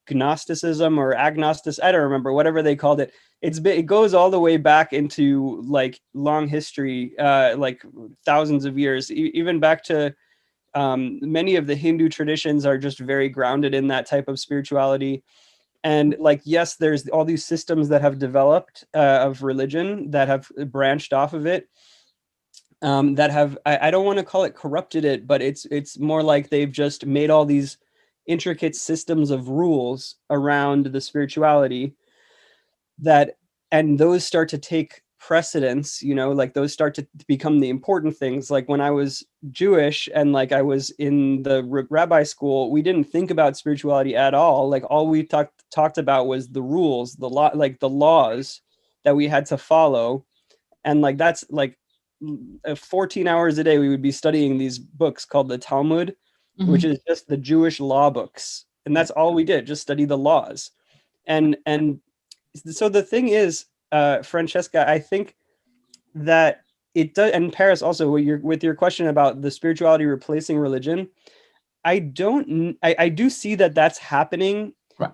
Gnosticism or agnostic, I don't remember, whatever they called it. It goes all the way back into like long history, like thousands of years, even back to many of the Hindu traditions are just very grounded in that type of spirituality. And like, yes, there's all these systems that have developed of religion that have branched off of it, that have, I don't want to call it corrupted it, but it's more like they've just made all these intricate systems of rules around the spirituality that, and those start to take precedence, you know, like those start to become the important things. Like when I was Jewish and like I was in the rabbi school, we didn't think about spirituality at all. Like all we talked about was the rules, the law, like the laws that we had to follow. And like that's like 14 hours a day we would be studying these books called the Talmud, which is just the Jewish law books. And that's all we did, just study the laws. And so the thing is, Francesca, I think that it does, and Paris also, with your question about the spirituality replacing religion, I do see that that's happening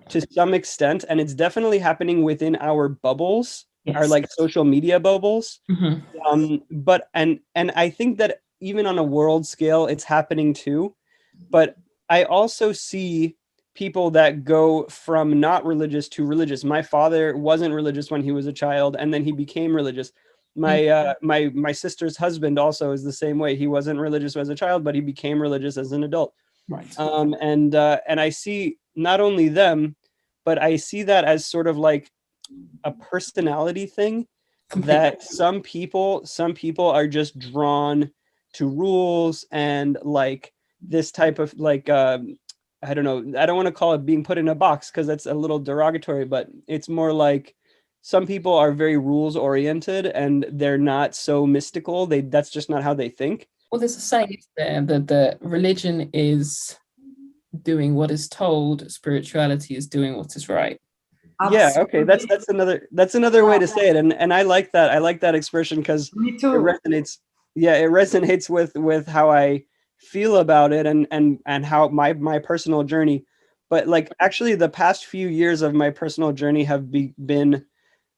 to some extent, and it's definitely happening within our bubbles, our like social media bubbles. But and I think that even on a world scale, it's happening too. But I also see people that go from not religious to religious. My father wasn't religious when he was a child, and then he became religious. My sister's husband also is the same way. He wasn't religious as a child, but he became religious as an adult. And I see not only them, but I see that as sort of like a personality thing. That some people are just drawn to rules and like this type of like I don't know, I don't want to call it being put in a box because that's a little derogatory, but it's more like some people are very rules oriented and they're not so mystical. That's just not how they think. Well, there's a saying there that the religion is doing what is told, spirituality is doing what is right. Yeah, okay, that's another way to say it, and I like that. I like that expression because it resonates. Yeah, it resonates with how I feel about it and how my personal journey. But like actually the past few years of my personal journey have been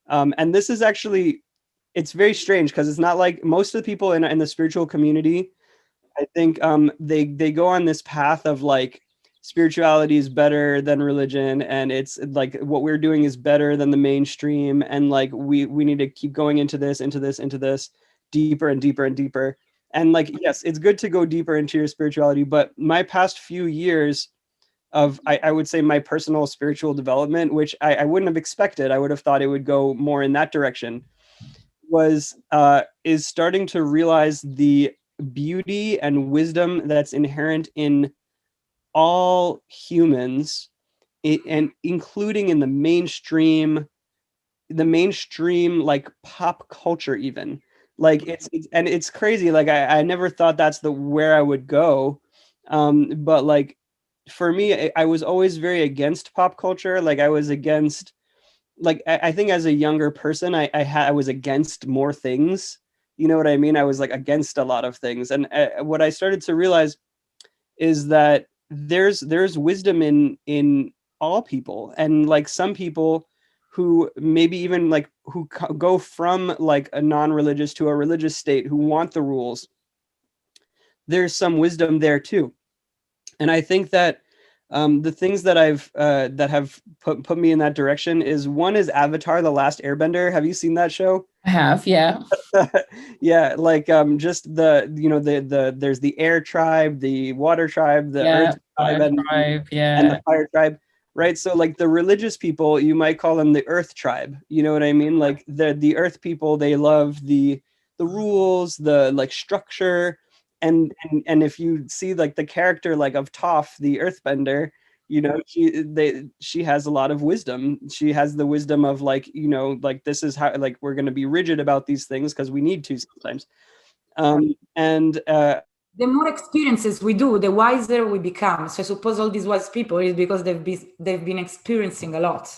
and this is actually, it's very strange because it's not like most of the people in the spiritual community, I think they go on this path of like spirituality is better than religion, and it's like what we're doing is better than the mainstream, and like we need to keep going into this deeper and deeper and deeper. And like, yes, it's good to go deeper into your spirituality, but my past few years of I would say my personal spiritual development, which I wouldn't have expected, I would have thought it would go more in that direction, is starting to realize the beauty and wisdom that's inherent in all humans, and including in the mainstream like pop culture even. Like it's crazy. Like I never thought that's where I would go. But like for me, I was always very against pop culture. Like I was against, like I think as a younger person, I was against more things. You know what I mean? I was like against a lot of things. And what I started to realize is that there's wisdom in all people, and like some people who maybe even like who go from like a non-religious to a religious state who want the rules, there's some wisdom there too. And I think that the things that I've that have put me in that direction is, one is Avatar: The Last Airbender. Have you seen that show? I have, yeah. Yeah, like just there's the air tribe, the water tribe, the earth tribe, and the fire tribe, right? So like the religious people, you might call them the earth tribe. You know what I mean? Like the earth people, they love the rules, the like structure. And if you see like the character like of Toph, the earthbender, you know, she has a lot of wisdom. She has the wisdom of like, you know, like this is how, like we're going to be rigid about these things because we need to sometimes. The more experiences we do, the wiser we become. So I suppose all these wise people is because they've been experiencing a lot.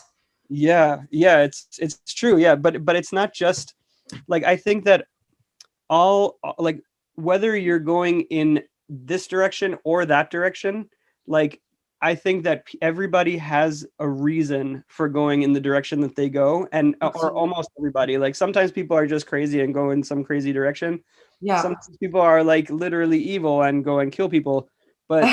Yeah, it's true. Yeah, but it's not just like, I think that all like whether you're going in this direction or that direction, like I think that everybody has a reason for going in the direction that they go, and or almost everybody. Like sometimes people are just crazy and go in some crazy direction. Yeah. Sometimes people are like literally evil and go and kill people. But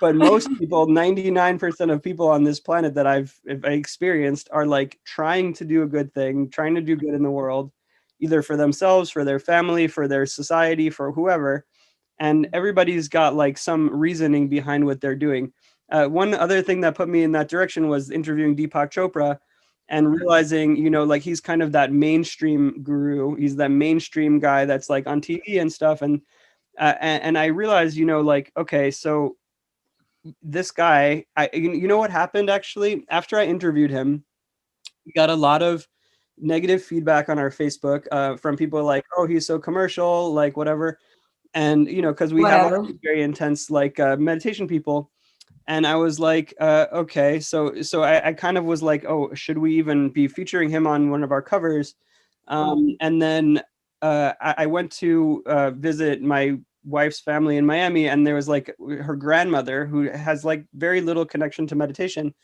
but most people, 99% of people on this planet that I've experienced are like trying to do a good thing, trying to do good in the world, either for themselves, for their family, for their society, for whoever. And everybody's got like some reasoning behind what they're doing. One other thing that put me in that direction was interviewing Deepak Chopra and realizing, you know, like he's kind of that mainstream guru. He's that mainstream guy that's like on TV and stuff. And I realized, you know, like, okay, so this guy, you know what happened actually? After I interviewed him, we got a lot of negative feedback on our Facebook from people like, oh, he's so commercial, like whatever. And, you know, because we have all these very intense like meditation people. And I was like, okay, so I kind of was like, oh, should we even be featuring him on one of our covers? And then I went to visit my wife's family in Miami, and there was like her grandmother who has like very little connection to meditation.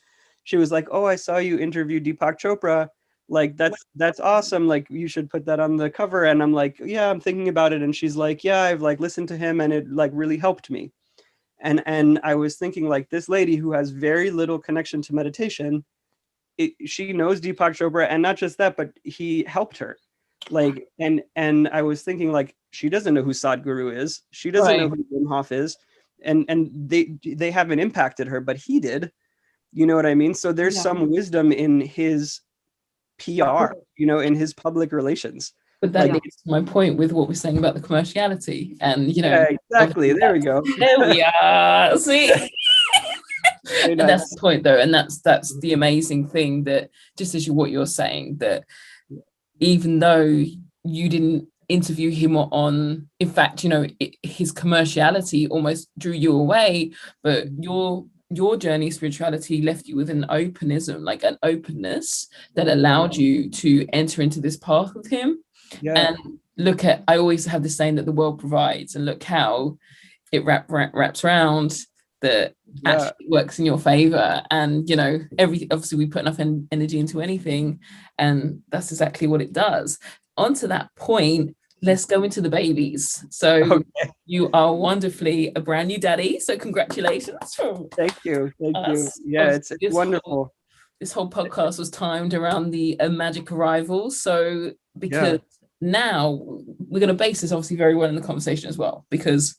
She was like, oh, I saw you interview Deepak Chopra. Like, that's awesome. Like, you should put that on the cover. And I'm like, yeah, I'm thinking about it. And she's like, yeah, I've like listened to him and it like really helped me. And I was thinking like this lady who has very little connection to meditation, she knows Deepak Chopra, and not just that, but he helped her. Like, and I was thinking like, she doesn't know who Sadhguru is. She doesn't know who Wim Hof is. And they haven't impacted her, but he did. You know what I mean? So there's some wisdom in his PR, you know, in his public relations. But that gets to my point with what we're saying about the commerciality, and you know, yeah, exactly. There we go. There we are. See, and that's the point, though, and that's the amazing thing, that just as what you're saying, that even though you didn't interview him on, in fact, you know, his commerciality almost drew you away, but your journey of spirituality left you with an openism, like an openness that allowed you to enter into this path with him. And look at, I always have this saying that the world provides, and look how it wraps around, that actually works in your favor. And you know, obviously we put enough energy into anything, and that's exactly what it does. Onto that point, let's go into the babies. So you are wonderfully a brand new daddy, so congratulations. Thank you. Yeah, it's wonderful. This whole podcast was timed around the magic arrival. So because now we're going to base this obviously very well in the conversation as well, because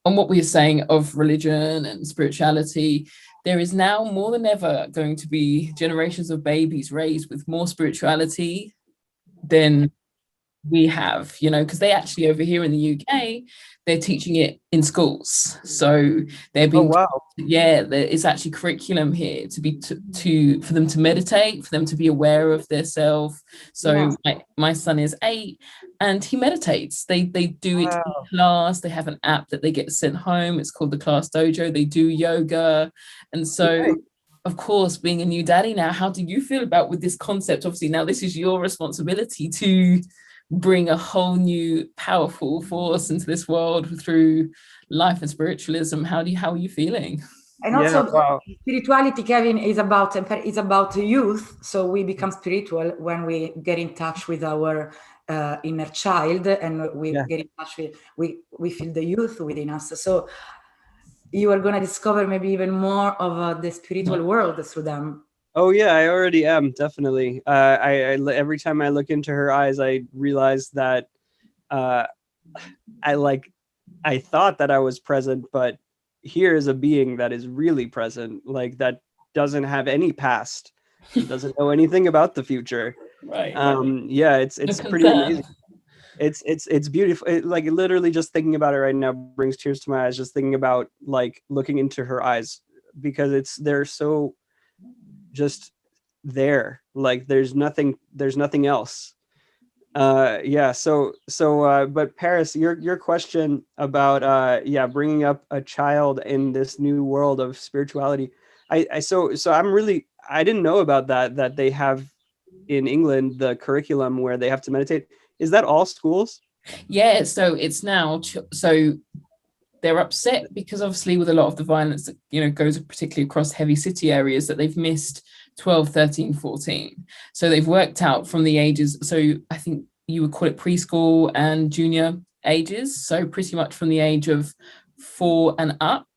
on what we are saying of religion and spirituality, there is now more than ever going to be generations of babies raised with more spirituality than we have, you know, because they actually over here in the UK, they're teaching it in schools. So they're being it's actually curriculum here to be for them to meditate, for them to be aware of their self. So my son is 8 and he meditates. They do it in class. They have an app that they get sent home. It's called the Class Dojo. They do yoga. And so of course, being a new daddy now, how do you feel about with this concept? Obviously now this is your responsibility to bring a whole new powerful force into this world through life and spiritualism. How are you feeling? And also spirituality, Kevin, is about youth. So we become spiritual when we get in touch with our inner child, and we get in touch with, we feel the youth within us. So you are going to discover maybe even more of the spiritual world through them. Oh yeah, I already am, definitely. I every time I look into her eyes, I realize that I thought that I was present, but here is a being that is really present, like that doesn't have any past, doesn't know anything about the future. Yeah, it's pretty amazing. It's beautiful. Like literally just thinking about it right now brings tears to my eyes, just thinking about like looking into her eyes, because they're so just there, like there's nothing else. But Paris, your question about bringing up a child in this new world of spirituality, so I didn't know about that they have in England the curriculum where they have to meditate. Is that all schools? Yeah, so it's now so they're upset because obviously with a lot of the violence that, you know, goes particularly across heavy city areas, that they've missed 12, 13, 14. So they've worked out from the ages. So I think you would call it preschool and junior ages. So pretty much from the age of 4 and up,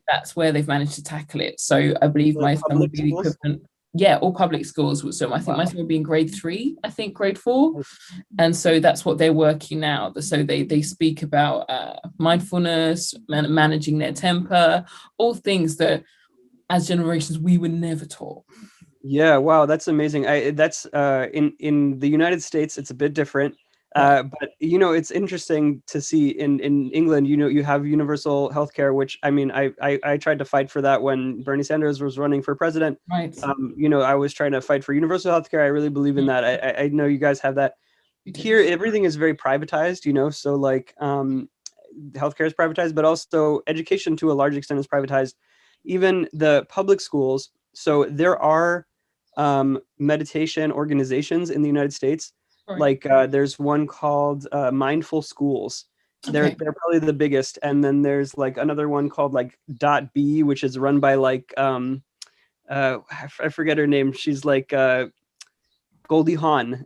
that's where they've managed to tackle it. So I believe my son would be the equivalent. Yeah, all public schools. So I think my son would be in grade 3, I think grade 4. And so that's what they're working now. So they speak about mindfulness, managing their temper, all things that as generations we were never taught. Yeah, wow, that's amazing. That's in the United States, it's a bit different. But you know, it's interesting to see in England, you know, you have universal healthcare, which I mean, I tried to fight for that when Bernie Sanders was running for president. Right. You know, I was trying to fight for universal healthcare. I really believe in that. I know you guys have that. Here, everything is very privatized, you know, so like healthcare is privatized, but also education to a large extent is privatized. Even the public schools. So there are meditation organizations in the United States. Like there's one called Mindful Schools. They're probably the biggest. And then there's like another one called like .B, which is run by like I forget her name. She's like Goldie Hawn.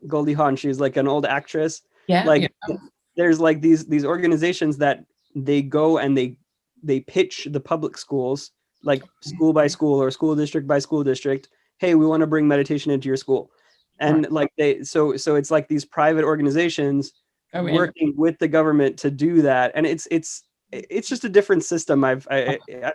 She's like an old actress. There's like these organizations that they go and they pitch the public schools, like school by school or school district by school district. Hey, we want to bring meditation into your school. And like so it's like these private organizations working with the government to do that. And it's just a different system. I've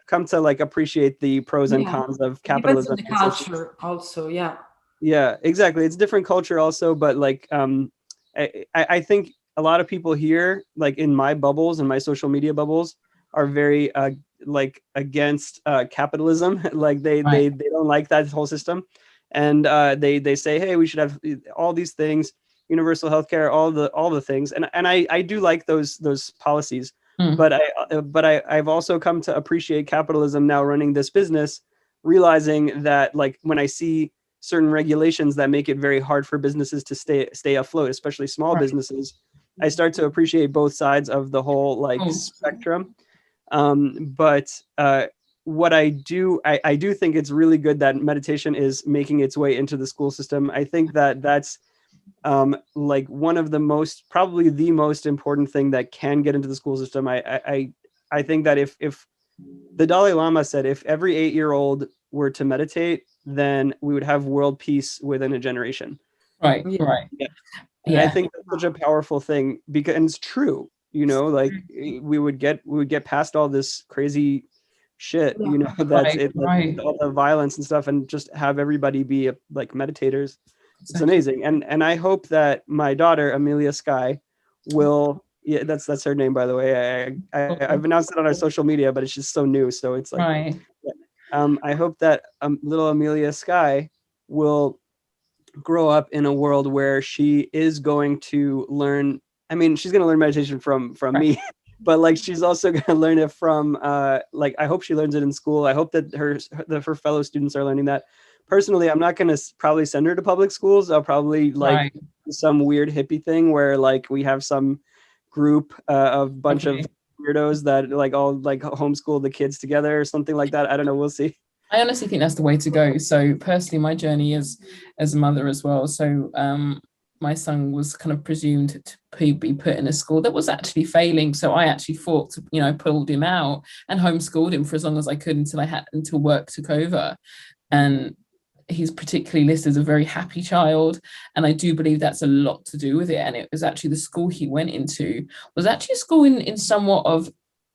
come to like appreciate the pros and cons of capitalism. The culture also, yeah. Yeah, exactly. It's different culture also, but like I think a lot of people here, like in my bubbles and my social media bubbles, are very like against capitalism. Like they don't like that whole system. And they say, hey, we should have all these things, universal healthcare, all the things, and I do like those policies, but I've also come to appreciate capitalism now running this business, realizing that like when I see certain regulations that make it very hard for businesses to stay afloat, especially small businesses, I start to appreciate both sides of the whole like spectrum. But what I do think it's really good that meditation is making its way into the school system. I think that that's like one of probably the most important thing that can get into the school system. I think that if the Dalai Lama said, if every 8-year-old were to meditate, then we would have world peace within a generation. Right. I think that's such a powerful thing, because and it's true, you know, like we would get past all this crazy shit, you know, that's all the violence and stuff, and just have everybody be like meditators. It's amazing. And I hope that my daughter Amelia Sky will, that's her name, by the way. I've announced it on our social media, but it's just so new, so it's like I hope that little Amelia Sky will grow up in a world where she is going to learn. I mean, she's going to learn meditation from me, but like she's also going to learn it from like I hope she learns it in school. I hope that her fellow students are learning that. Personally, I'm not going to probably send her to public schools. I'll probably like some weird hippie thing where like we have some group of bunch of weirdos that like all like homeschool the kids together or something like that. I don't know. We'll see. I honestly think that's the way to go. So personally, my journey as a mother as well. So my son was kind of presumed to be put in a school that was actually failing. So I actually fought to, you know, pulled him out and homeschooled him for as long as I could until work took over. And he's particularly listed as a very happy child. And I do believe that's a lot to do with it. And it was actually the school he went into was actually a school in somewhat of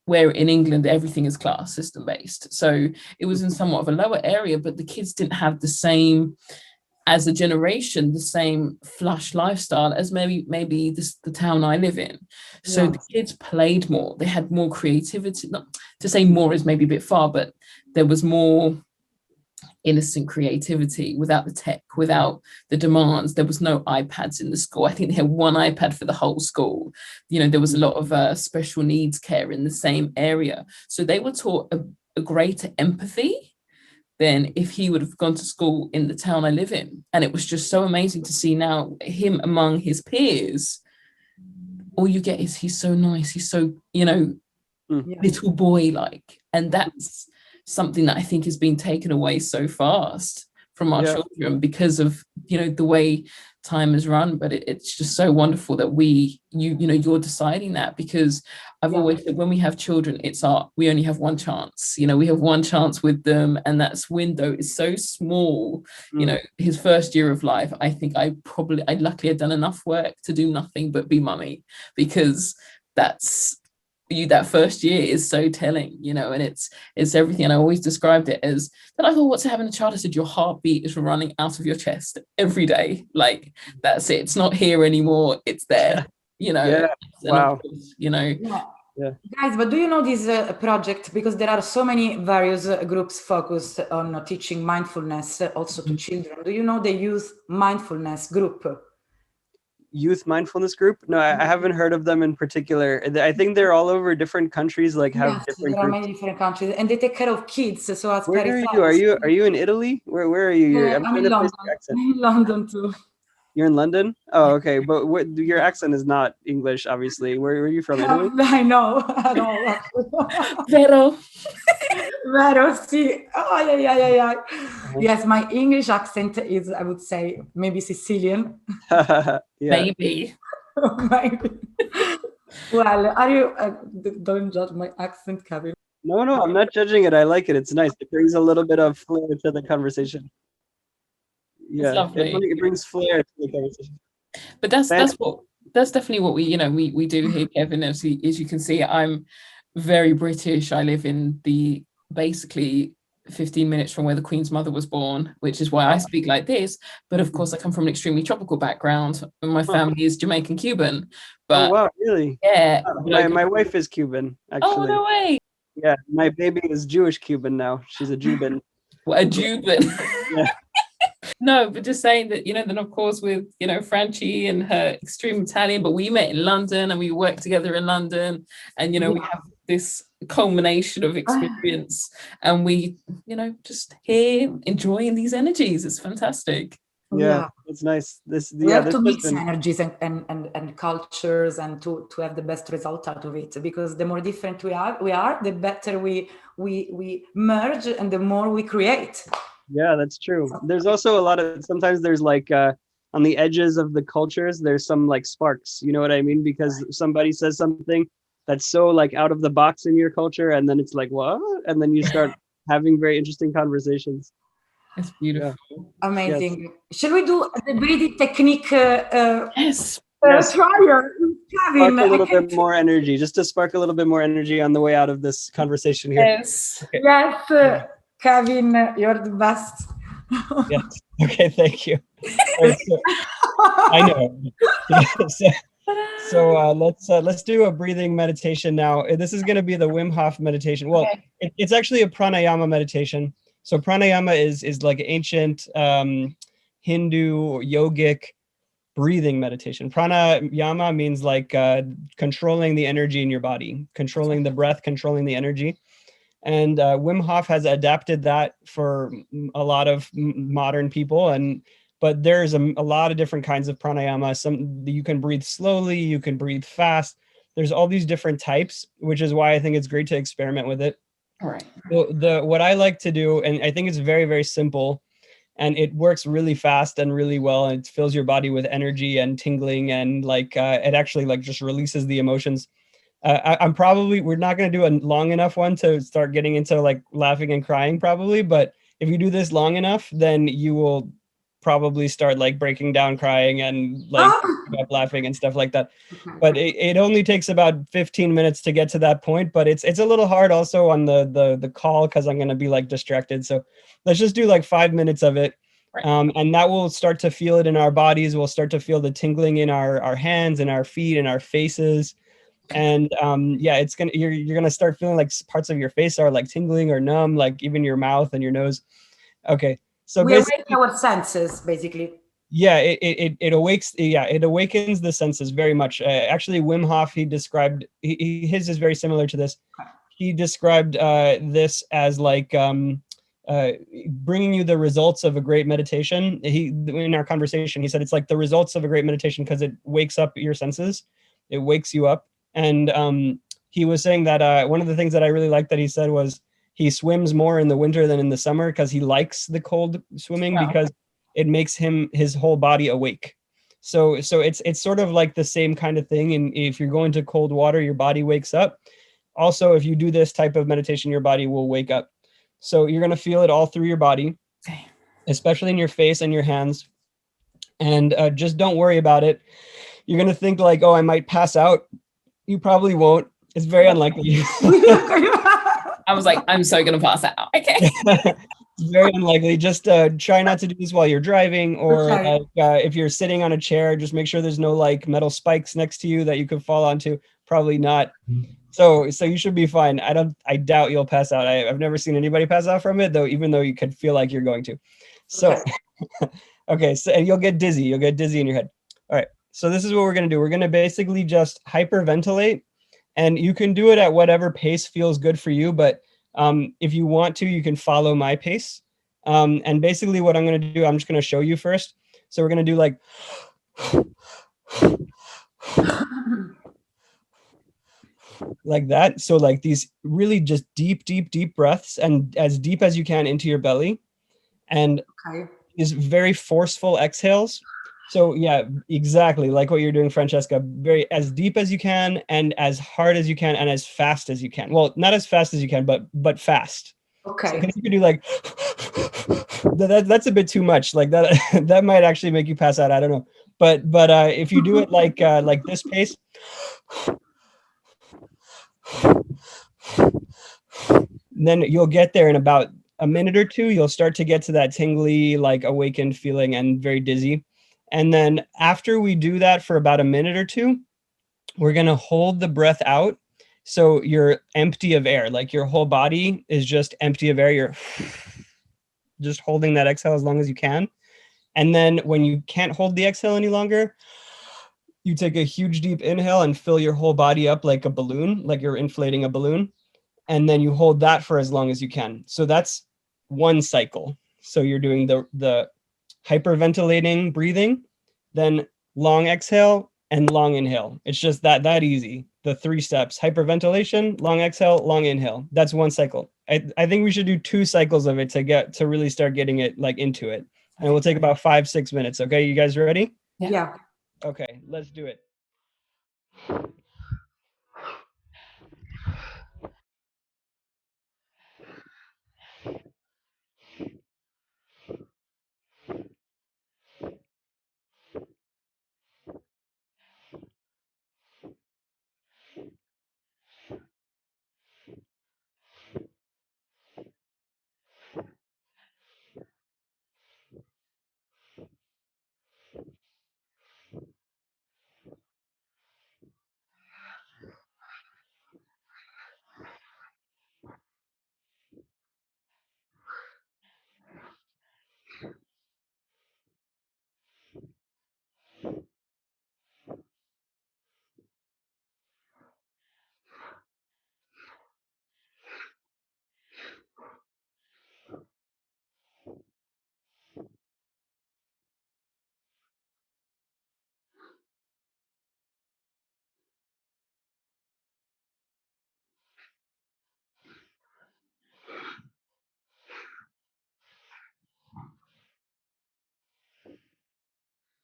where in England, everything is class system based. So it was in somewhat of a lower area, but the kids didn't have the same, as a generation, the same flush lifestyle as maybe the town I live in. So the kids played more. They had more creativity. Not to say more is maybe a bit far, but there was more innocent creativity without the tech, without the demands. There was no iPads in the school. I think they had one iPad for the whole school. You know, there was a lot of special needs care in the same area. So they were taught a greater empathy than if he would have gone to school in the town I live in. And it was just so amazing to see now him among his peers. All you get is he's so nice. He's so, you know, little boy-like. And that's something that I think has been taken away so fast from our children because of, you know, the way time has run, but it's just so wonderful that you're deciding that, because I've always said when we have children, we only have one chance. We have one chance with them, and that window is so small. His first year of life, I think I luckily had done enough work to do nothing but be mummy, because that first year is so telling, and it's everything. And I always described it as that. I thought, what's having a child? I said, your heartbeat is running out of your chest every day. Like, that's it. It's not here anymore. It's there, Yeah. Wow. Course, Yeah. Guys, but do you know this project? Because there are so many various groups focused on teaching mindfulness also to children. Do you know the Youth Mindfulness Group? Youth mindfulness group? No, I haven't heard of them in particular. I think they're all over different countries, like have different there are many different countries, and they take care of kids. So it's where are you? Are you in Italy? Where are you? I'm in London. I'm in London too. You're in London? Oh, okay. But your accent is not English, obviously. Where are you from? Italy? I know. Vero. Vero, sì. Oh, yeah. Yes, my English accent is, I would say, maybe Sicilian. Maybe. Maybe. Well, are you? Don't judge my accent, Kevin. No, I'm not judging it. I like it. It's nice. It brings a little bit of flair to the conversation. Yeah, it brings flair to the conversation. But that's definitely what we do here, Kevin. As you can see, I'm very British. I live in basically 15 minutes from where the Queen's mother was born, which is why I speak like this. But of course, I come from an extremely tropical background, and my family is Jamaican Cuban. But wow, really? Yeah. My wife is Cuban, actually. Oh, no way. Yeah, my baby is Jewish Cuban now. She's a Juban. Well, a Juban. Yeah. No, but just saying that, then of course with, Francie and her extreme Italian, but we met in London and we worked together in London, and, we have this culmination of experience, and we, just here enjoying these energies. It's fantastic. Yeah, it's nice. We have to mix energies and cultures, and to have the best result out of it, because the more different we are, the better we merge and the more we create. Yeah, that's true. There's also sometimes there's like on the edges of the cultures, there's some like sparks, you know what I mean? Because somebody says something that's so like out of the box in your culture, and then it's like, what? And then you start having very interesting conversations. It's beautiful. Yeah. Amazing. Yes. Shall we do the breathing technique? Yes. Trial. Spark a little bit more energy, just to spark a little bit more energy on the way out of this conversation here. Yes. Okay. Yes. Kevin, you're the best. Yes. Okay, thank you. I know. So let's do a breathing meditation now. This is going to be the Wim Hof meditation. Well, it's actually a pranayama meditation. So pranayama is like ancient Hindu yogic breathing meditation. Pranayama means like controlling the energy in your body, controlling the breath, controlling the energy. And Wim Hof has adapted that for a lot of modern people. But there's a lot of different kinds of pranayama. Some you can breathe slowly, you can breathe fast. There's all these different types, which is why I think it's great to experiment with it. All right. What I like to do, and I think it's very, very simple, and it works really fast and really well, and it fills your body with energy and tingling, and like it actually like just releases the emotions. We're not going to do a long enough one to start getting into like laughing and crying probably, but if you do this long enough, then you will probably start like breaking down crying and like laughing and stuff like that. But it only takes about 15 minutes to get to that point, but it's a little hard also on the call, because I'm going to be like distracted. So let's just do like 5 minutes of it. And that will start to feel it in our bodies. We'll start to feel the tingling in our hands and our feet and our faces. And you're gonna start feeling like parts of your face are like tingling or numb, like even your mouth and your nose. Okay, so we awake our senses, basically. Yeah, it awakens the senses very much. Actually, Wim Hof, he described his is very similar to this. He described this as like bringing you the results of a great meditation. In our conversation, he said it's like the results of a great meditation because it wakes up your senses, it wakes you up. And he was saying that one of the things that I really liked that he said was he swims more in the winter than in the summer because he likes the cold swimming because it makes his whole body awake. So it's sort of like the same kind of thing. And if you're going to cold water, your body wakes up. Also, if you do this type of meditation, your body will wake up. So you're going to feel it all through your body, especially in your face and your hands. And just don't worry about it. You're going to think like, oh, I might pass out. You probably won't. It's very unlikely. I was like, I'm so going to pass out. Okay. It's very unlikely. Just try not to do this while you're driving, or Okay. if you're sitting on a chair, just make sure there's no like metal spikes next to you that you could fall onto. Probably not. So you should be fine. I doubt you'll pass out. I've never seen anybody pass out from it, though, even though you could feel like you're going to. So, okay. So and you'll get dizzy. You'll get dizzy in your head. All right. So this is what we're going to do. We're going to basically just hyperventilate, and you can do it at whatever pace feels good for you. But if you want to, you can follow my pace. And basically what I'm going to do, I'm just going to show you first. So we're going to do like, like that. So like these really just deep, deep, deep breaths, and as deep as you can into your belly, and these very forceful exhales. So yeah, exactly like what you're doing, Francesca. Very as deep as you can, and as hard as you can, and as fast as you can. Well, not as fast as you can, but fast. Okay. So you could do like that's a bit too much. Like that that might actually make you pass out. I don't know. But if you do it like this pace, then you'll get there in about a minute or two. You'll start to get to that tingly, like awakened feeling and very dizzy. And then after we do that for about a minute or two, we're going to hold the breath out. So you're empty of air, like your whole body is just empty of air. You're just holding that exhale as long as you can. And then when you can't hold the exhale any longer, you take a huge deep inhale and fill your whole body up like a balloon, like you're inflating a balloon. And then you hold that for as long as you can. So that's one cycle. So you're doing the hyperventilating breathing, then long exhale and long inhale. It's just that easy. The 3 steps: hyperventilation, long exhale, long inhale. That's one cycle. I think we should do 2 cycles of it to really start getting it like into it. And it will take about 5-6 minutes. Okay, you guys ready? Yeah. Okay, let's do it.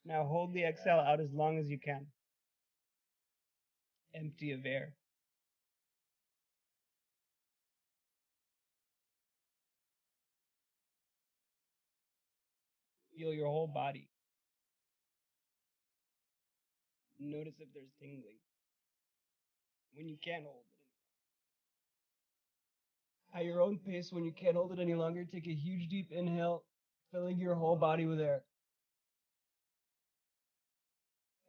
Now hold the exhale out as long as you can. Empty of air. Feel your whole body. Notice if there's tingling. When you can't hold it. At your own pace, when you can't hold it any longer, take a huge deep inhale, filling your whole body with air.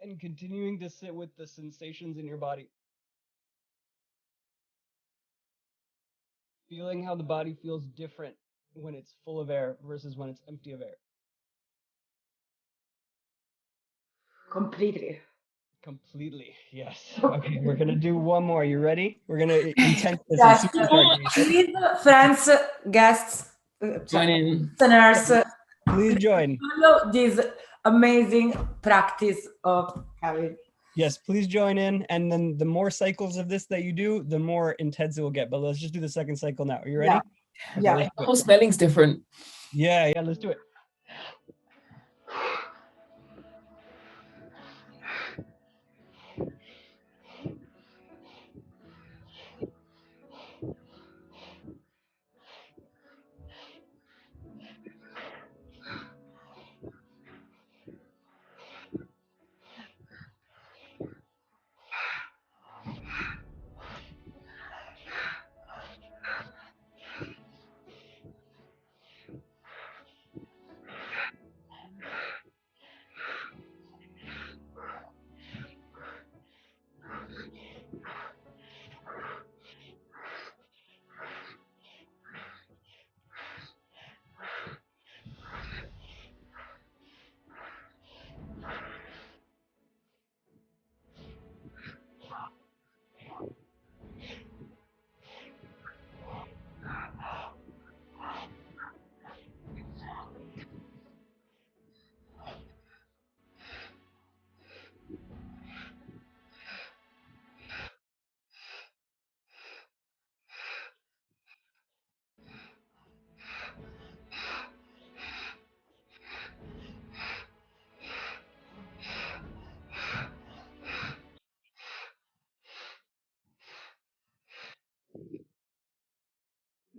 And continuing to sit with the sensations in your body. Feeling how the body feels different when it's full of air versus when it's empty of air. Completely. Completely, yes. Okay, we're gonna do one more. You ready? We're gonna intense this. Yes. Please, friends, guests, Join in. listeners, please join. Follow this amazing practice of Kevin. Yes, please join in. And then the more cycles of this that you do, the more intense it will get. But let's just do the second cycle now. Are you ready? Yeah. Okay, The whole spelling's different. Yeah, let's do it.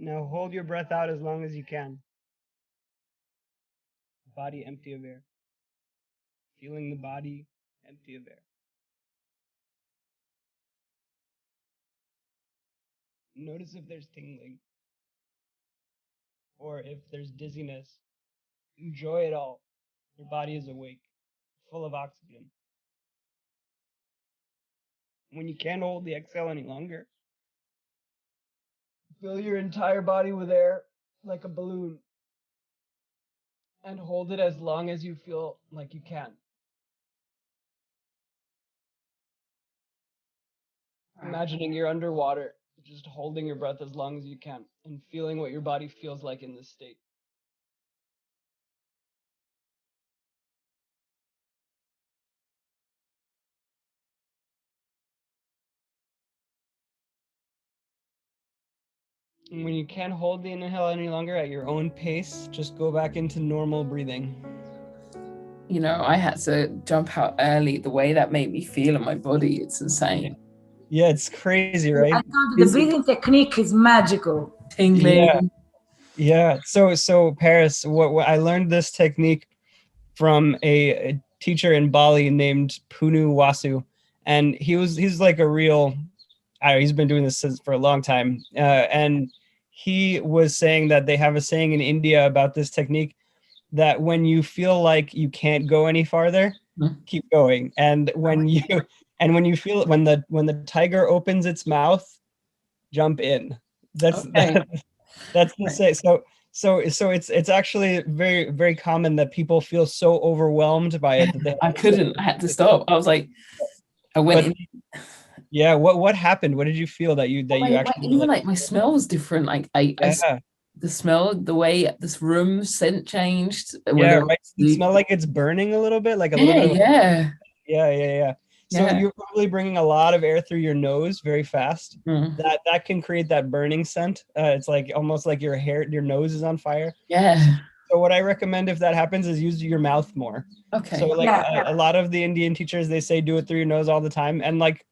Now hold your breath out as long as you can. Body empty of air. Feeling the body empty of air. Notice if there's tingling or if there's dizziness. Enjoy it all. Your body is awake, full of oxygen. When you can't hold the exhale any longer, fill your entire body with air like a balloon and hold it as long as you feel like you can. Imagining you're underwater, just holding your breath as long as you can and feeling what your body feels like in this state. And when you can't hold the inhale any longer at your own pace, just go back into normal breathing. You know, I had to jump out early. The way that made me feel in my body, it's insane. Yeah, it's crazy, right? I thought the breathing technique is magical. Tingling. Yeah. So Paris, what I learned this technique from a teacher in Bali named Punu Wasu, and he's like a real. He's been doing this for a long time, and he was saying that they have a saying in India about this technique that when you feel like you can't go any farther, keep going, and when you feel when the tiger opens its mouth, jump in. That's Okay. that's the say. So it's actually very, very common that people feel so overwhelmed by it that I couldn't. I had to stop. I was like, I went in. Yeah, what happened? What did you feel that you actually even like my smell was different. Like I the smell, the way this room scent changed. Yeah, right. It smelled like it's burning a little bit, like a little bit of yeah. So you're probably bringing a lot of air through your nose very fast. That can create that burning scent. It's like almost like your nose is on fire. Yeah. So what I recommend if that happens is use your mouth more. Okay. So like a lot of the Indian teachers, they say do it through your nose all the time. And like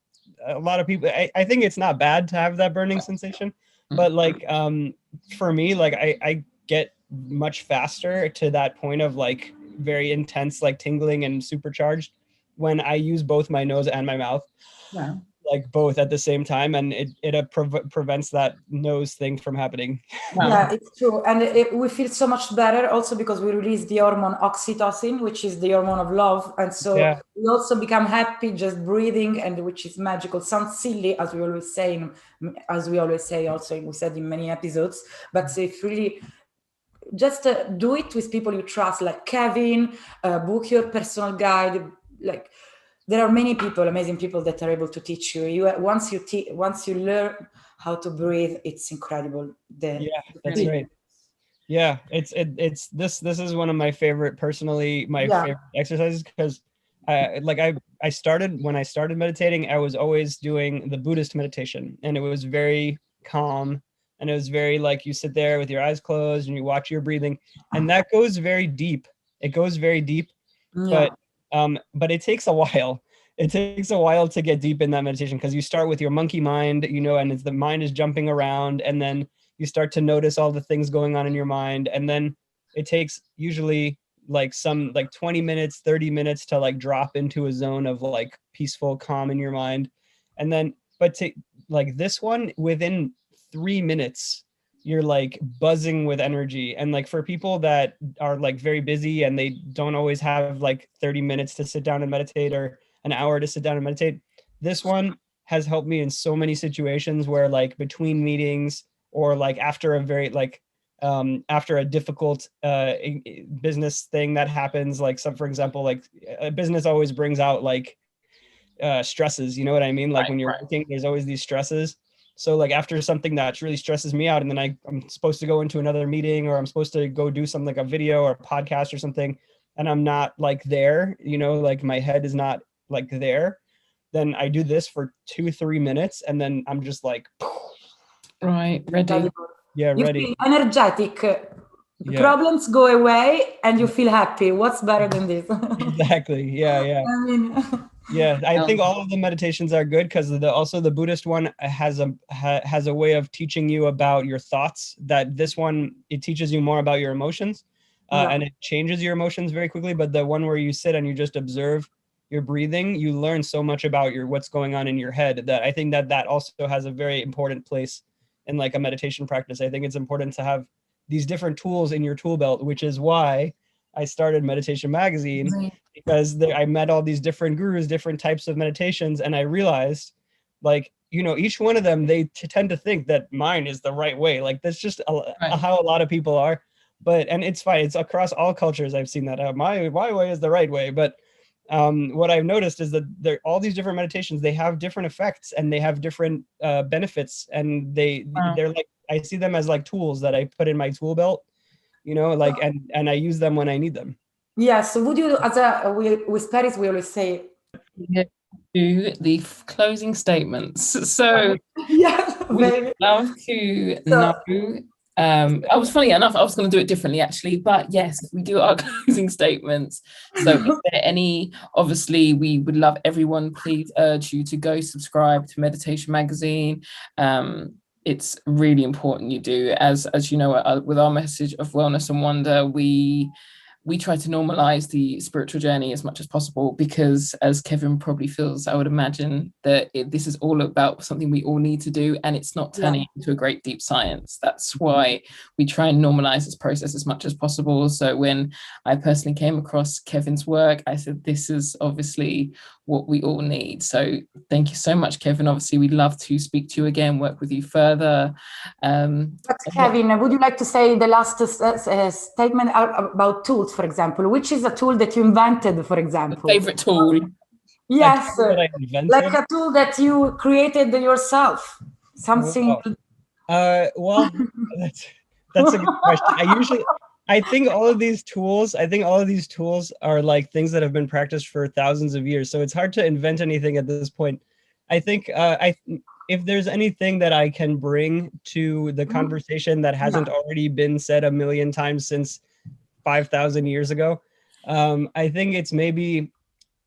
a lot of people, I think it's not bad to have that burning sensation. But like for me, like I get much faster to that point of like very intense, like tingling and supercharged when I use both my nose and my mouth. Wow. Like both at the same time, and it prevents that nose thing from happening. Wow. Yeah, it's true. And we feel so much better also because we release the hormone oxytocin, which is the hormone of love. And so we also become happy just breathing, and which is magical. Sounds silly, as we always say, also, we said in many episodes, but it's really just do it with people you trust, like Kevin, book your personal guide. Like there are many people, amazing people that are able to teach you. Once you learn how to breathe, it's incredible. That's right. Yeah, it's this is one of my favorite, personally, my favorite exercises, because I started, when I started meditating, I was always doing the Buddhist meditation, and it was very calm, and it was very like you sit there with your eyes closed and you watch your breathing, and that goes very deep. It goes very deep, but it takes a while. It takes a while to get deep in that meditation, because you start with your monkey mind, and the mind is jumping around, and then you start to notice all the things going on in your mind, and then it takes usually like 20 minutes, 30 minutes to like drop into a zone of like peaceful calm in your mind. And then, but to like this one, within 3 minutes, you're like buzzing with energy. And like for people that are like very busy and they don't always have like 30 minutes to sit down and meditate, or an hour to sit down and meditate, this one has helped me in so many situations where like between meetings, or like after a very like after a difficult business thing that happens, like for example, like a business always brings out like stresses, you know what I mean? Like when you're working, there's always these stresses. So like after something that really stresses me out, and then I'm supposed to go into another meeting, or I'm supposed to go do something like a video or a podcast or something, and I'm not like there, like my head is not like there, then I do this for 2-3 minutes, and then I'm just like, ready. Yeah, you ready. Feel energetic. Problems go away and you feel happy. What's better than this? Exactly. Yeah. I mean, Yeah, I think all of the meditations are good because also the Buddhist one has a way of teaching you about your thoughts. That this one, it teaches you more about your emotions, and it changes your emotions very quickly. But the one where you sit and you just observe your breathing, you learn so much about what's going on in your head, that I think that also has a very important place in like a meditation practice. I think it's important to have these different tools in your tool belt, which is why I started Meditation Magazine, because I met all these different gurus, different types of meditations, and I realized, like, each one of them, they tend to think that mine is the right way. Like, that's just how a lot of people are. And it's fine. It's across all cultures. I've seen that. My way is the right way. But what I've noticed is that all these different meditations, they have different effects and they have different benefits, and they're like, I see them as like tools that I put in my tool belt, like, and I use them when I need them. Yeah. So would you, with Paris, we always say, do the closing statements. So yeah, we'd love to know. I was, funny enough, I was going to do it differently actually, but yes, we do our closing statements. So is there any, obviously we would love everyone, please urge you to go subscribe to Meditation Magazine. It's really important you do, as you know, with our message of wellness and wonder, we try to normalize the spiritual journey as much as possible, because as Kevin probably feels, I would imagine that this is all about something we all need to do, and it's not turning into a great deep science. That's why we try and normalize this process as much as possible. So when I personally came across Kevin's work, I said, this is obviously what we all need. So thank you so much, Kevin. Obviously, we'd love to speak to you again, work with you further. But Kevin, would you like to say the last statement about tools, for example? Which is a tool that you invented, for example? Favorite tool? Yes, like a tool that you created yourself. Something. Well, that's a good question. I think all of these tools are like things that have been practiced for thousands of years. So it's hard to invent anything at this point. I think if there's anything that I can bring to the conversation that hasn't already been said a million times since 5,000 years ago, I think it's maybe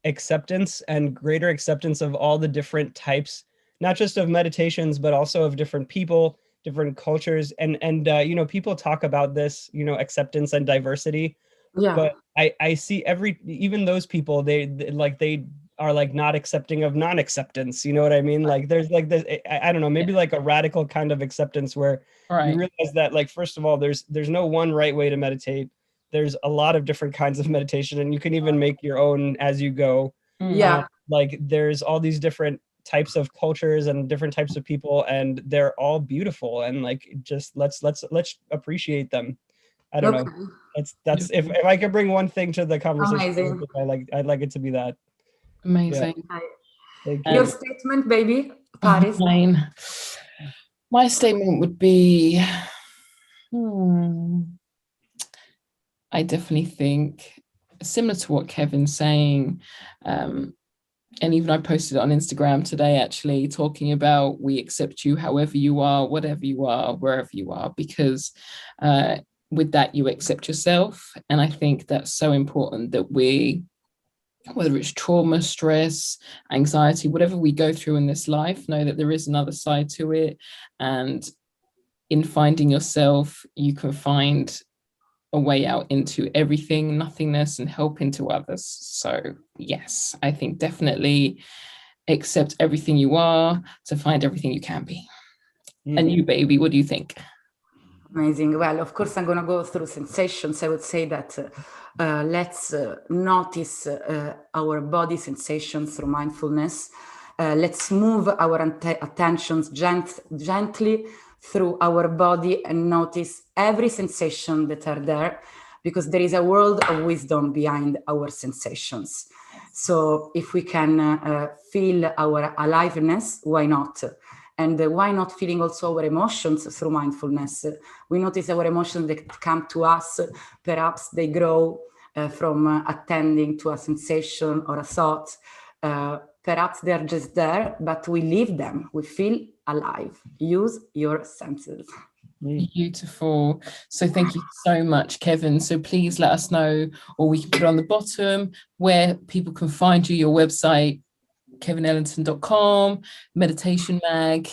acceptance, and greater acceptance of all the different types, not just of meditations, but also of different people, different cultures. And people talk about this, acceptance and diversity. But I see even those people, they are like not accepting of non-acceptance. You know what I mean? Like there's like this, I don't know, maybe like a radical kind of acceptance where you realize that, like, first of all, there's no one right way to meditate. There's a lot of different kinds of meditation, and you can even make your own as you go. Like there's all these different types of cultures and different types of people, and they're all beautiful, and like, just let's appreciate them. I don't know. That's if I could bring one thing to the conversation, I'd like it to be that. Amazing. Thank you. Your statement, baby, Paris. My statement would be, I definitely think, similar to what Kevin's saying, and even I posted it on Instagram today, actually, talking about we accept you however you are, whatever you are, wherever you are, because with that you accept yourself. And I think that's so important, that whether it's trauma, stress, anxiety, whatever we go through in this life, know that there is another side to it. And in finding yourself, you can find a way out into everything, nothingness, and helping to others. So yes, I think definitely accept everything you are to find everything you can be. And you, baby, what do you think? Amazing. Well, of course, I'm going to go through sensations. I would say that let's notice our body sensations through mindfulness. Let's move our attentions gently through our body and notice every sensation that are there, because there is a world of wisdom behind our sensations. So if we can feel our aliveness, why not? And why not feeling also our emotions through mindfulness? We notice our emotions that come to us. Perhaps they grow from attending to a sensation or a thought. Perhaps they're just there, but we live them. We feel alive. Use your senses. Beautiful. So thank you so much, Kevin. So please let us know, or we can put on the bottom, where people can find you, your website, kevinellerton.com, Meditation Mag.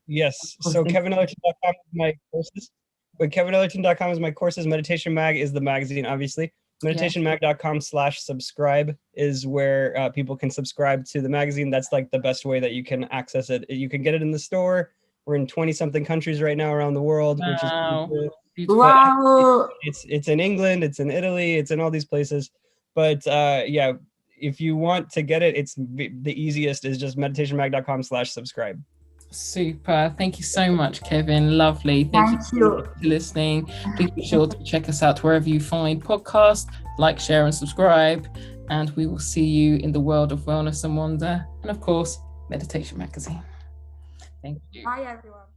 Yes. So kevinellerton.com is my courses. But kevinellerton.com is my courses. Meditation Mag is the magazine, obviously. Meditationmag.com/subscribe is where people can subscribe to the magazine. That's like the best way that you can access it. You can get it in the store. We're in 20-something countries right now around the world, which is cool. Wow. It's in England, it's in Italy, it's in all these places. But yeah, if you want to get it, it's the easiest is just meditationmag.com/subscribe. Super. Thank you so much, Kevin. Lovely. Thank you for listening. Please be sure to check us out wherever you find podcasts. Like, share, and subscribe. And we will see you in the world of wellness and wonder. And of course, Meditation Magazine. Thank you. Bye, everyone.